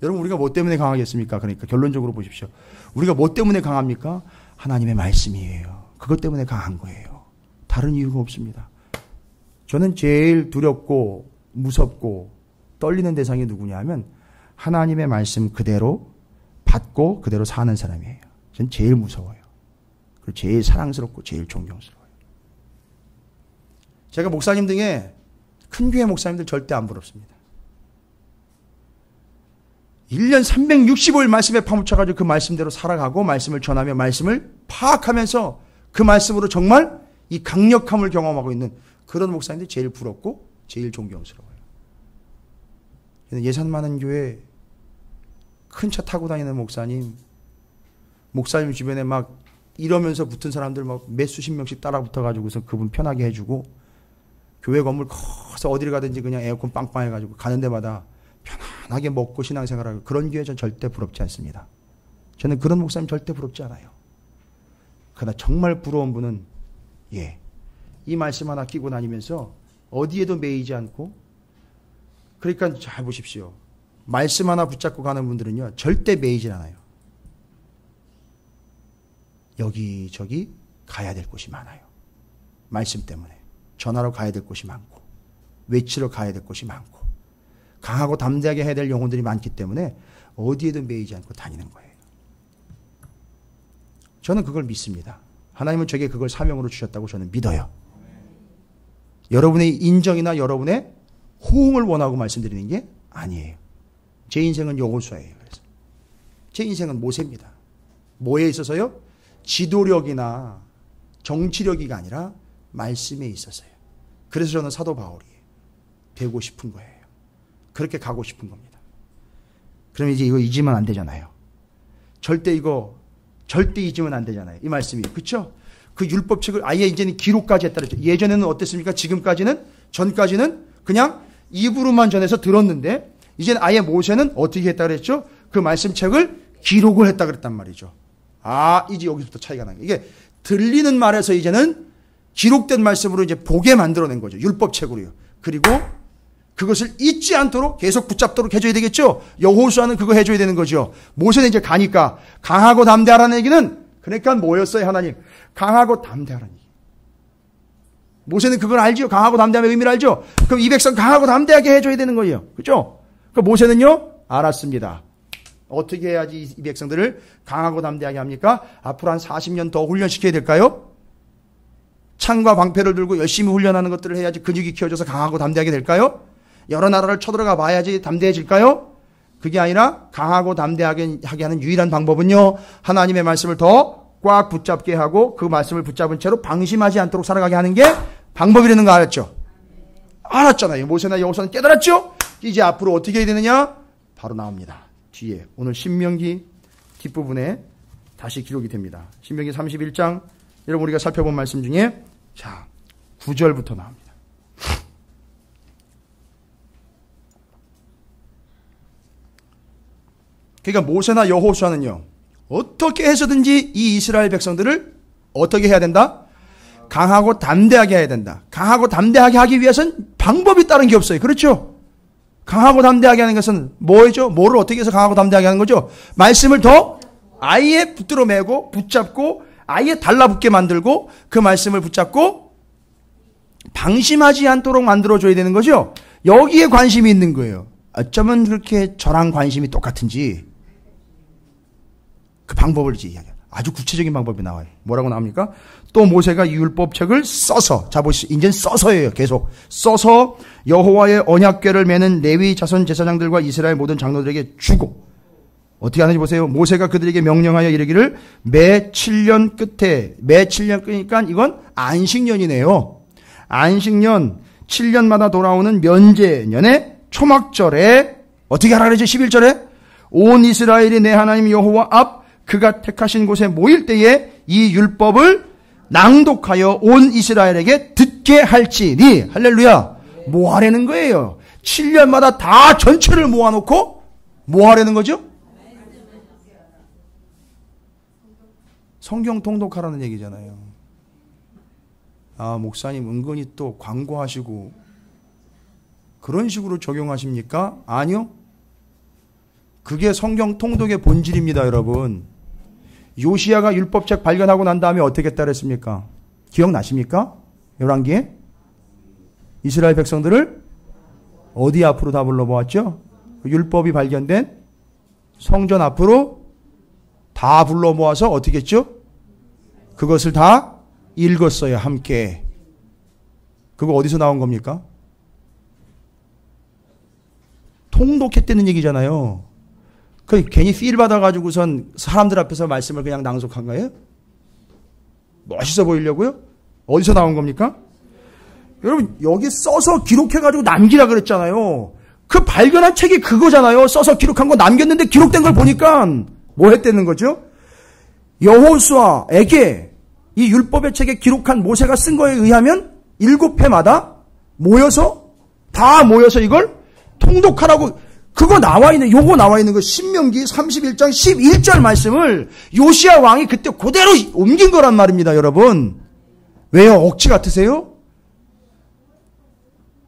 여러분 우리가 뭐 때문에 강하겠습니까? 그러니까 결론적으로 보십시오. 우리가 뭐 때문에 강합니까? 하나님의 말씀이에요. 그것 때문에 강한 거예요. 다른 이유가 없습니다. 저는 제일 두렵고 무섭고 떨리는 대상이 누구냐 하면 하나님의 말씀 그대로 받고 그대로 사는 사람이에요. 전 제일 무서워요. 그리고 제일 사랑스럽고 제일 존경스러워요. 제가 목사님 등에 큰 교회 목사님들 절대 안 부럽습니다. 1년 365일 말씀에 파묻혀가지고 그 말씀대로 살아가고 말씀을 전하며 말씀을 파악하면서 그 말씀으로 정말 이 강력함을 경험하고 있는 그런 목사님들이 제일 부럽고 제일 존경스러워요. 예산 많은 교회 큰 차 타고 다니는 목사님 주변에 막 이러면서 붙은 사람들 막 몇 수십 명씩 따라 붙어가지고서 그분 편하게 해주고 교회 건물 커서 어디를 가든지 그냥 에어컨 빵빵 해가지고 가는 데마다 편안하게 먹고 신앙생활하고 그런 교회 전 절대 부럽지 않습니다. 저는 그런 목사님 절대 부럽지 않아요. 그러나 정말 부러운 분은 이 말씀 하나 끼고 다니면서 어디에도 매이지 않고 그러니까 잘 보십시오. 말씀 하나 붙잡고 가는 분들은요 절대 매이질 않아요. 여기저기 가야 될 곳이 많아요. 말씀 때문에 전하러 가야 될 곳이 많고 외치러 가야 될 곳이 많고 강하고 담대하게 해야 될 영혼들이 많기 때문에 어디에도 매이지 않고 다니는 거예요. 저는 그걸 믿습니다. 하나님은 저에게 그걸 사명으로 주셨다고 저는 믿어요. 여러분의 인정이나 여러분의 호응을 원하고 말씀드리는 게 아니에요. 제 인생은 여호수아예요. 그래서 제 인생은 모세입니다. 뭐에 있어서요? 지도력이나 정치력이 아니라 말씀에 있었어요. 그래서 저는 사도 바울이 되고 싶은 거예요. 그렇게 가고 싶은 겁니다. 그럼 이제 이거 잊으면 안 되잖아요. 절대 잊으면 안 되잖아요. 이 말씀이. 그렇죠? 그 율법책을 아예 이제는 기록까지 했다 그랬죠. 예전에는 어땠습니까? 전까지는 그냥 입으로만 전해서 들었는데 이제는 아예 모세는 어떻게 했다 그랬죠? 그 말씀책을 기록을 했다 그랬단 말이죠. 이제 여기서부터 차이가 나는 거예요. 이게 들리는 말에서 이제는 기록된 말씀으로 이제 보게 만들어낸 거죠. 율법책으로요. 그리고 그것을 잊지 않도록 계속 붙잡도록 해줘야 되겠죠. 여호수아는 그거 해줘야 되는 거죠. 모세는 이제 가니까 강하고 담대하라는 얘기는 그러니까 뭐였어요, 하나님? 강하고 담대하라는 얘기. 모세는 그걸 알죠. 강하고 담대함의 의미를 알죠. 그럼 이 백성 강하고 담대하게 해줘야 되는 거예요. 그렇죠? 그 모세는요, 알았습니다. 어떻게 해야지 이 백성들을 강하고 담대하게 합니까? 앞으로 한 40년 더 훈련시켜야 될까요? 창과 방패를 들고 열심히 훈련하는 것들을 해야지 근육이 키워져서 강하고 담대하게 될까요? 여러 나라를 쳐들어가 봐야지 담대해질까요? 그게 아니라 강하고 담대하게 하는 유일한 방법은요, 하나님의 말씀을 더 꽉 붙잡게 하고 그 말씀을 붙잡은 채로 방심하지 않도록 살아가게 하는 게 방법이라는 거 알았죠? 알았잖아요. 모세나 여호수아는 깨달았죠? 이제 앞으로 어떻게 해야 되느냐? 바로 나옵니다. 뒤에 오늘 신명기 뒷부분에 다시 기록이 됩니다. 신명기 31장 여러분 우리가 살펴본 말씀 중에 9절부터 나옵니다. 그러니까 모세나 여호수아는요, 어떻게 해서든지 이 이스라엘 백성들을 어떻게 해야 된다? 강하고 담대하게 해야 된다. 강하고 담대하게 하기 위해서는 방법이 다른 게 없어요. 그렇죠? 강하고 담대하게 하는 것은 뭐죠? 뭐를 어떻게 해서 강하고 담대하게 하는 거죠? 말씀을 더 아예 붙들어 매고 붙잡고 아예 달라붙게 만들고 그 말씀을 붙잡고 방심하지 않도록 만들어줘야 되는 거죠. 여기에 관심이 있는 거예요. 어쩌면 그렇게 저랑 관심이 똑같은지 그 방법을 이제 이야기해요. 아주 구체적인 방법이 나와요. 뭐라고 나옵니까? 또 모세가 이 율법책을 써서, 자 보시죠. 이제는 써서예요. 계속 써서 여호와의 언약궤를 매는 레위 자손 제사장들과 이스라엘 모든 장로들에게 주고, 어떻게 하는지 보세요. 모세가 그들에게 명령하여 이르기를 매 7년 끝이니까 이건 안식년이네요. 안식년 7년마다 돌아오는 면제년의 초막절에 어떻게 하라 그러죠? 11절에 온 이스라엘이 내 하나님 여호와 앞 그가 택하신 곳에 모일 때에 이 율법을 낭독하여 온 이스라엘에게 듣게 할지니. 할렐루야. 뭐 하라는 거예요? 7년마다 다 전체를 모아놓고 뭐 하라는 거죠? 성경 통독하라는 얘기잖아요. 목사님 은근히 또 광고하시고 그런 식으로 적용하십니까? 아니요. 그게 성경 통독의 본질입니다, 여러분. 요시야가 율법책 발견하고 난 다음에 어떻게 했다 그랬습니까? 기억나십니까? 열왕기에 이스라엘 백성들을 어디 앞으로 다 불러모았죠? 율법이 발견된 성전 앞으로 다 불러 모아서 어떻게 했죠? 그것을 다 읽었어요, 함께. 그거 어디서 나온 겁니까? 통독했다는 얘기잖아요. 그 괜히 필 받아가지고선 사람들 앞에서 말씀을 그냥 낭독한 거예요? 멋있어 보이려고요? 어디서 나온 겁니까? 여러분, 여기 써서 기록해가지고 남기라 그랬잖아요. 그 발견한 책이 그거잖아요. 써서 기록한 거 남겼는데 기록된 걸 보니까 뭐 했다는 거죠? 여호수아에게 이 율법의 책에 기록한 모세가 쓴 거에 의하면 7회마다 다 모여서 이걸 통독하라고, 그거 나와 있는, 요거 나와 있는 거 신명기 31장 11절 말씀을 요시야 왕이 그때 그대로 옮긴 거란 말입니다, 여러분. 왜요? 억지 같으세요?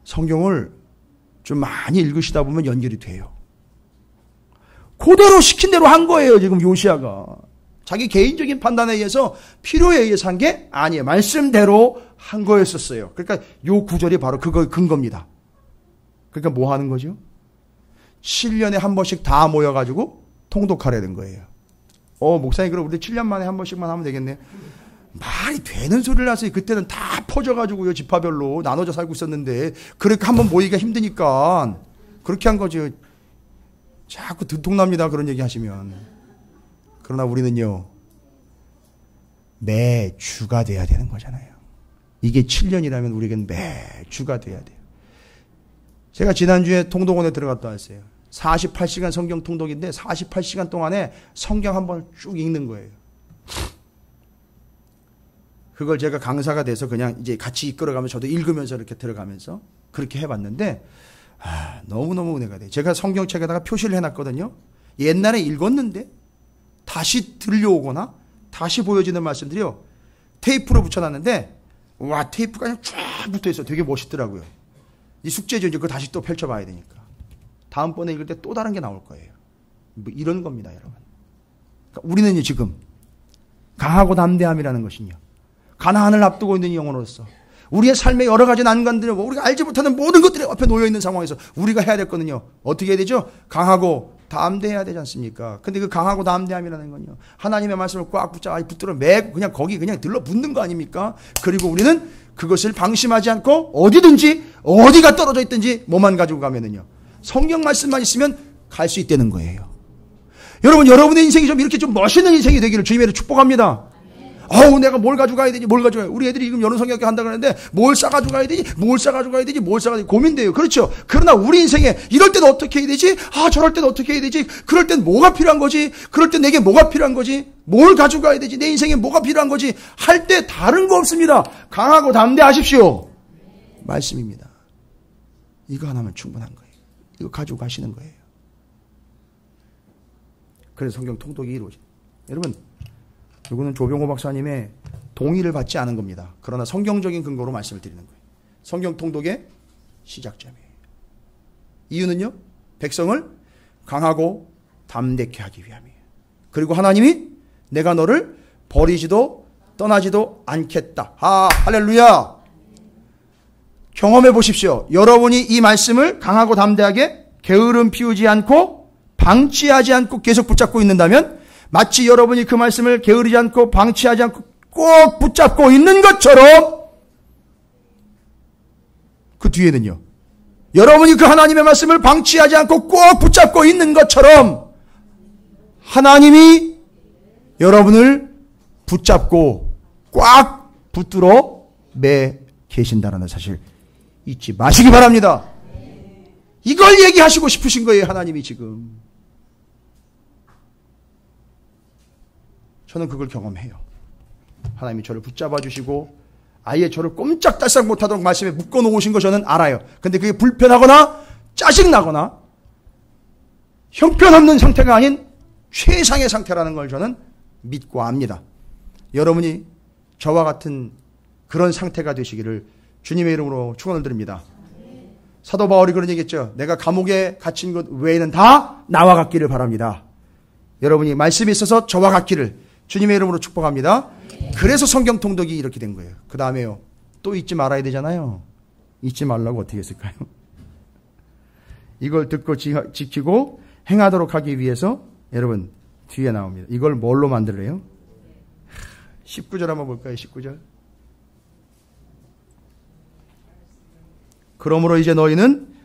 성경을 좀 많이 읽으시다 보면 연결이 돼요. 그대로 시킨 대로 한 거예요, 지금 요시야가. 자기 개인적인 판단에 의해서 필요에 의해서 한 게 아니에요. 말씀대로 한 거였었어요. 그러니까 요 구절이 바로 그거 근거입니다. 그러니까 뭐 하는 거죠? 7년에 한 번씩 다 모여가지고 통독하려는 거예요. 목사님, 그럼 우리 7년 만에 한 번씩만 하면 되겠네요. 말이 되는 소리를 하세요. 그때는 다 퍼져가지고요, 지파별로 나눠져 살고 있었는데, 그렇게 한 번 모이기가 힘드니까 그렇게 한 거죠. 자꾸 들통납니다, 그런 얘기 하시면. 그러나 우리는요, 매주가 돼야 되는 거잖아요. 이게 7년이라면 우리에겐 매주가 돼야 돼요. 제가 지난주에 통독원에 들어갔다 왔어요. 48시간 성경 통독인데 48시간 동안에 성경 한 번 쭉 읽는 거예요. 그걸 제가 강사가 돼서 그냥 이제 같이 이끌어가면서 저도 읽으면서 이렇게 들어가면서 그렇게 해봤는데, 너무너무 은혜가 돼요. 제가 성경책에다가 표시를 해놨거든요. 옛날에 읽었는데 다시 들려오거나 다시 보여지는 말씀들이요, 테이프로 붙여놨는데, 와, 테이프가 그냥 쫙 붙어있어요. 되게 멋있더라고요. 이 숙제죠. 이제 그거 다시 또 펼쳐봐야 되니까. 다음번에 읽을 때 또 다른 게 나올 거예요. 뭐 이런 겁니다, 여러분. 그러니까 우리는 지금 강하고 담대함이라는 것은요, 가나안을 앞두고 있는 영혼으로서 우리의 삶의 여러 가지 난관들, 우리가 알지 못하는 모든 것들이 앞에 놓여있는 상황에서 우리가 해야 될 거는요, 어떻게 해야 되죠? 강하고 담대해야 되지 않습니까? 근데 그 강하고 담대함이라는 건요, 하나님의 말씀을 꽉 붙들어 매고 그냥 거기 그냥 들러붙는 거 아닙니까? 그리고 우리는 그것을 방심하지 않고 어디든지 어디가 떨어져 있든지 뭐만 가지고 가면은요, 성경 말씀만 있으면 갈 수 있다는 거예요. 여러분, 여러분의 인생이 좀 이렇게 좀 멋있는 인생이 되기를 주님의 축복합니다. 내가 뭘 가져가야 되지? 뭘 가져가야 되지? 우리 애들이 지금 여론성경학교 한다 그러는데 뭘 싸가지고 가야 되지? 뭘 싸가지고 가야 되지? 뭘 싸가지고 고민돼요. 그렇죠? 그러나 우리 인생에 이럴 때는 어떻게 해야 되지? 저럴 때는 어떻게 해야 되지? 그럴 땐 뭐가 필요한 거지? 그럴 땐 내게 뭐가 필요한 거지? 뭘 가져가야 되지? 내 인생에 뭐가 필요한 거지? 할 때 다른 거 없습니다. 강하고 담대하십시오. 말씀입니다. 이거 하나면 충분한 거예요. 이거 가지고 가시는 거예요. 그래서 성경 통독이 이루어져요. 여러분, 이거는 조병호 박사님의 동의를 받지 않은 겁니다. 그러나 성경적인 근거로 말씀을 드리는 거예요. 성경 통독의 시작점이에요. 이유는요, 백성을 강하고 담대케 하기 위함이에요. 그리고 하나님이 내가 너를 버리지도 떠나지도 않겠다. 할렐루야. 경험해 보십시오. 여러분이 이 말씀을 강하고 담대하게 게으름 피우지 않고 방치하지 않고 계속 붙잡고 있는다면, 마치 여러분이 그 말씀을 게으르지 않고 방치하지 않고 꼭 붙잡고 있는 것처럼, 그 뒤에는요, 여러분이 그 하나님의 말씀을 방치하지 않고 꼭 붙잡고 있는 것처럼 하나님이 여러분을 붙잡고 꽉 붙들어 매 계신다는 사실 잊지 마시기 바랍니다. 이걸 얘기하시고 싶으신 거예요, 하나님이 지금. 저는 그걸 경험해요. 하나님이 저를 붙잡아 주시고 아예 저를 꼼짝달싹 못하도록 말씀에 묶어놓으신 거 저는 알아요. 근데 그게 불편하거나 짜증나거나 형편없는 상태가 아닌 최상의 상태라는 걸 저는 믿고 압니다. 여러분이 저와 같은 그런 상태가 되시기를 주님의 이름으로 축원을 드립니다. 사도 바울이 그런 얘기했죠. 내가 감옥에 갇힌 것 외에는 다 나와 같기를 바랍니다. 여러분이 말씀에 있어서 저와 같기를 주님의 이름으로 축복합니다. 그래서 성경 통독이 이렇게 된 거예요. 그 다음에요, 또 잊지 말아야 되잖아요. 잊지 말라고 어떻게 했을까요? 이걸 듣고 지키고 행하도록 하기 위해서 여러분 뒤에 나옵니다. 이걸 뭘로 만들래요? 19절 한번 볼까요? 19절. 그러므로 이제 너희는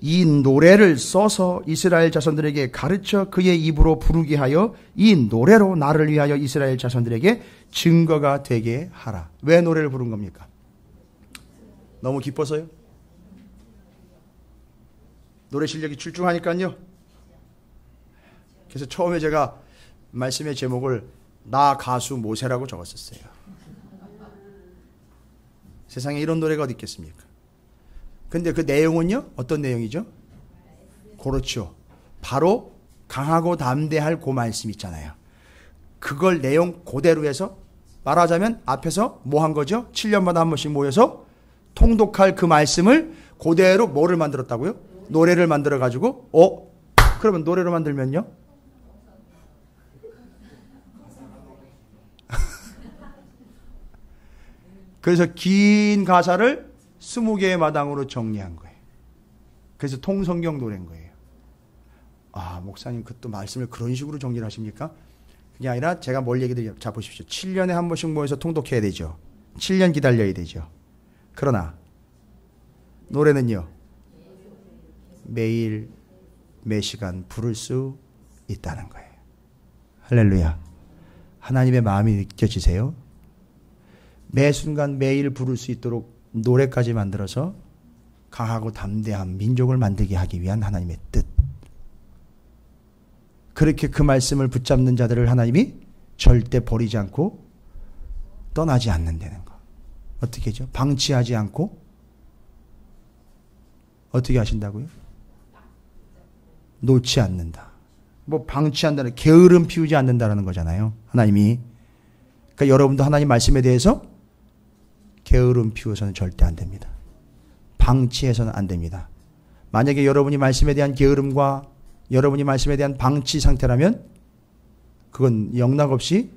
이 노래를 써서 이스라엘 자손들에게 가르쳐 그의 입으로 부르게 하여 이 노래로 나를 위하여 이스라엘 자손들에게 증거가 되게 하라. 왜 노래를 부른 겁니까? 너무 기뻐서요? 노래 실력이 출중하니까요. 그래서 처음에 제가 말씀의 제목을 나 가수 모세라고 적었었어요. 세상에 이런 노래가 어디 있겠습니까? 근데 그 내용은요? 어떤 내용이죠? 그렇죠. 바로 강하고 담대할 그 말씀 있잖아요. 그걸 내용 그대로 해서 말하자면 앞에서 뭐 한 거죠? 7년마다 한 번씩 모여서 통독할 그 말씀을 그대로 뭐를 만들었다고요? 노래를 만들어가지고 그러면 노래로 만들면요? 그래서 긴 가사를 20개의 마당으로 정리한 거예요. 그래서 통성경 노래인 거예요. 아, 목사님 그것도 말씀을 그런 식으로 정리를 하십니까? 그게 아니라 제가 뭘 얘기드려요? 자, 보십시오. 7년에 한 번씩 모여서 통독해야 되죠. 7년 기다려야 되죠. 그러나 노래는요, 매일 매 시간 부를 수 있다는 거예요. 할렐루야. 하나님의 마음이 느껴지세요? 매 순간 매일 부를 수 있도록 노래까지 만들어서 강하고 담대한 민족을 만들게 하기 위한 하나님의 뜻. 그렇게 그 말씀을 붙잡는 자들을 하나님이 절대 버리지 않고 떠나지 않는다는 거. 어떻게 하죠? 방치하지 않고 어떻게 하신다고요? 놓지 않는다. 뭐 방치한다는, 게으름 피우지 않는다라는 거잖아요. 하나님이. 그러니까 여러분도 하나님 말씀에 대해서 게으름 피워서는 절대 안 됩니다. 방치해서는 안 됩니다. 만약에 여러분이 말씀에 대한 게으름과 여러분이 말씀에 대한 방치 상태라면 그건 영락없이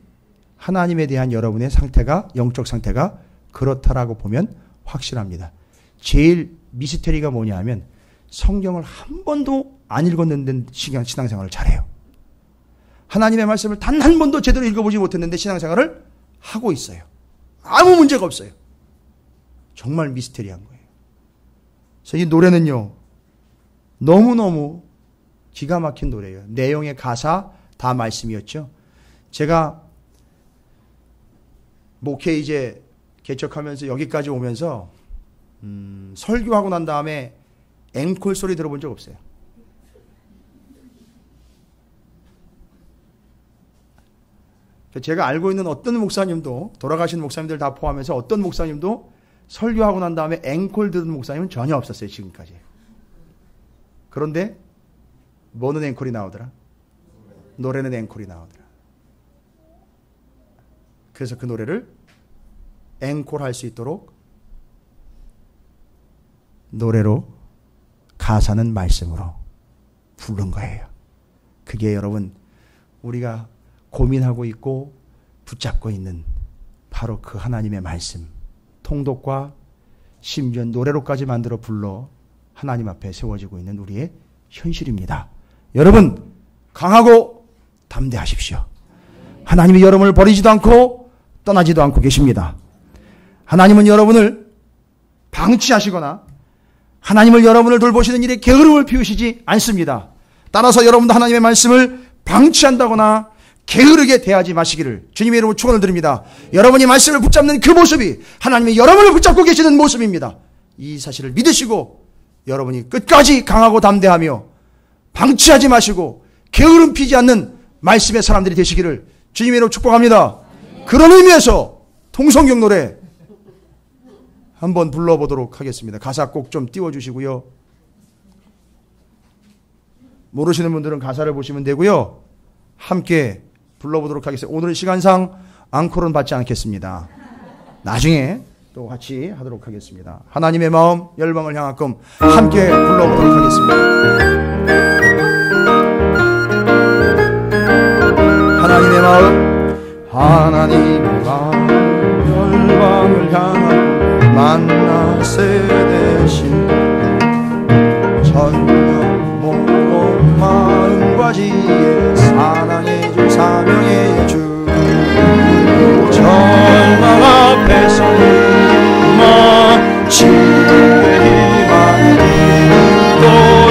하나님에 대한 여러분의 상태가, 영적 상태가 그렇다라고 보면 확실합니다. 제일 미스테리가 뭐냐 하면 성경을 한 번도 안 읽었는데 신앙생활을 잘해요. 하나님의 말씀을 단 한 번도 제대로 읽어보지 못했는데 신앙생활을 하고 있어요. 아무 문제가 없어요. 정말 미스테리한 거예요. 그래서 이 노래는요, 너무너무 기가 막힌 노래예요. 내용의 가사 다 말씀이었죠. 제가 목회 이제 개척하면서 여기까지 오면서 설교하고 난 다음에 앵콜 소리 들어본 적 없어요. 제가 알고 있는 어떤 목사님도, 돌아가신 목사님들 다 포함해서 어떤 목사님도 설교하고 난 다음에 앵콜 들은 목사님은 전혀 없었어요, 지금까지. 그런데 뭐는 앵콜이 나오더라? 노래는 앵콜이 나오더라. 그래서 그 노래를 앵콜 할 수 있도록 노래로, 가사는 말씀으로 부른 거예요. 그게 여러분, 우리가 고민하고 있고 붙잡고 있는 바로 그 하나님의 말씀, 통독과 심지어 노래로까지 만들어 불러 하나님 앞에 세워지고 있는 우리의 현실입니다. 여러분, 강하고 담대하십시오. 하나님이 여러분을 버리지도 않고 떠나지도 않고 계십니다. 하나님은 여러분을 방치하시거나 하나님을 여러분을 돌보시는 일에 게으름을 피우시지 않습니다. 따라서 여러분도 하나님의 말씀을 방치한다거나 게으르게 대하지 마시기를 주님의 이름으로 축원을 드립니다. 여러분이 말씀을 붙잡는 그 모습이 하나님이 여러분을 붙잡고 계시는 모습입니다. 이 사실을 믿으시고 여러분이 끝까지 강하고 담대하며 방치하지 마시고 게으름 피지 않는 말씀의 사람들이 되시기를 주님의 이름으로 축복합니다. 그런 의미에서 통성경 노래 한번 불러보도록 하겠습니다. 가사 꼭 좀 띄워주시고요. 모르시는 분들은 가사를 보시면 되고요. 함께 불러보도록 하겠습니다. 오늘 시간상 앙콜은 받지 않겠습니다. 나중에 또 같이 하도록 하겠습니다. 하나님의 마음 열방을 향하끔 함께 불러보도록 하겠습니다. 하나님의 마음, 하나님의 마음 열방을 향하고 만나세 되신 전능 모든 마음과 지혜 사랑의 주 사명의 주 절망 앞에서 힘마 지혜의 희망 또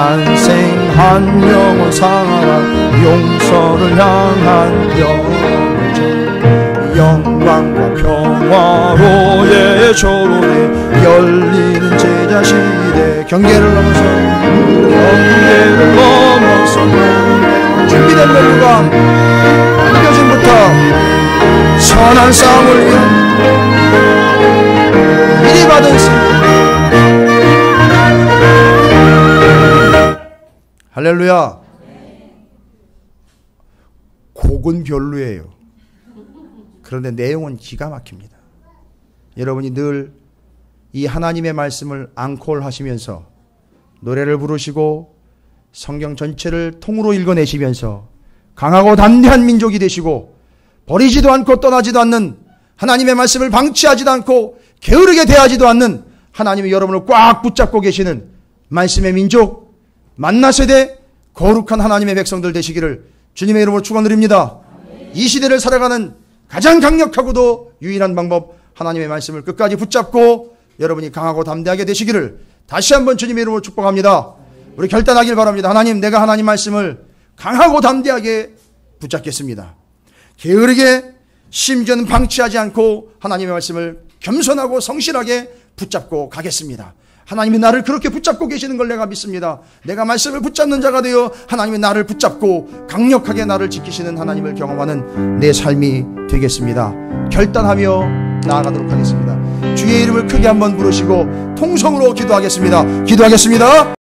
탄생한 영원 살아 용서를 향한 영광과 평화로의 초록에 열리는 제자시대 경계를 넘어서 준비된 멘트가 안겨진부터 선한 싸움을 위한 미리 받은 승 할렐루야. 곡은 별로예요. 그런데 내용은 기가 막힙니다. 여러분이 늘 이 하나님의 말씀을 앙콜 하시면서 노래를 부르시고 성경 전체를 통으로 읽어내시면서 강하고 담대한 민족이 되시고 버리지도 않고 떠나지도 않는 하나님의 말씀을 방치하지도 않고 게으르게 대하지도 않는 하나님이 여러분을 꽉 붙잡고 계시는 말씀의 민족 만나 세대 거룩한 하나님의 백성들 되시기를 주님의 이름으로 축원드립니다. 이 시대를 살아가는 가장 강력하고도 유일한 방법 하나님의 말씀을 끝까지 붙잡고 여러분이 강하고 담대하게 되시기를 다시 한번 주님의 이름으로 축복합니다. 우리 결단하길 바랍니다. 하나님, 내가 하나님 말씀을 강하고 담대하게 붙잡겠습니다. 게으르게 심지어는 방치하지 않고 하나님의 말씀을 겸손하고 성실하게 붙잡고 가겠습니다. 하나님이 나를 그렇게 붙잡고 계시는 걸 내가 믿습니다. 내가 말씀을 붙잡는 자가 되어 하나님이 나를 붙잡고 강력하게 나를 지키시는 하나님을 경험하는 내 삶이 되겠습니다. 결단하며 나아가도록 하겠습니다. 주의 이름을 크게 한번 부르시고 통성으로 기도하겠습니다. 기도하겠습니다.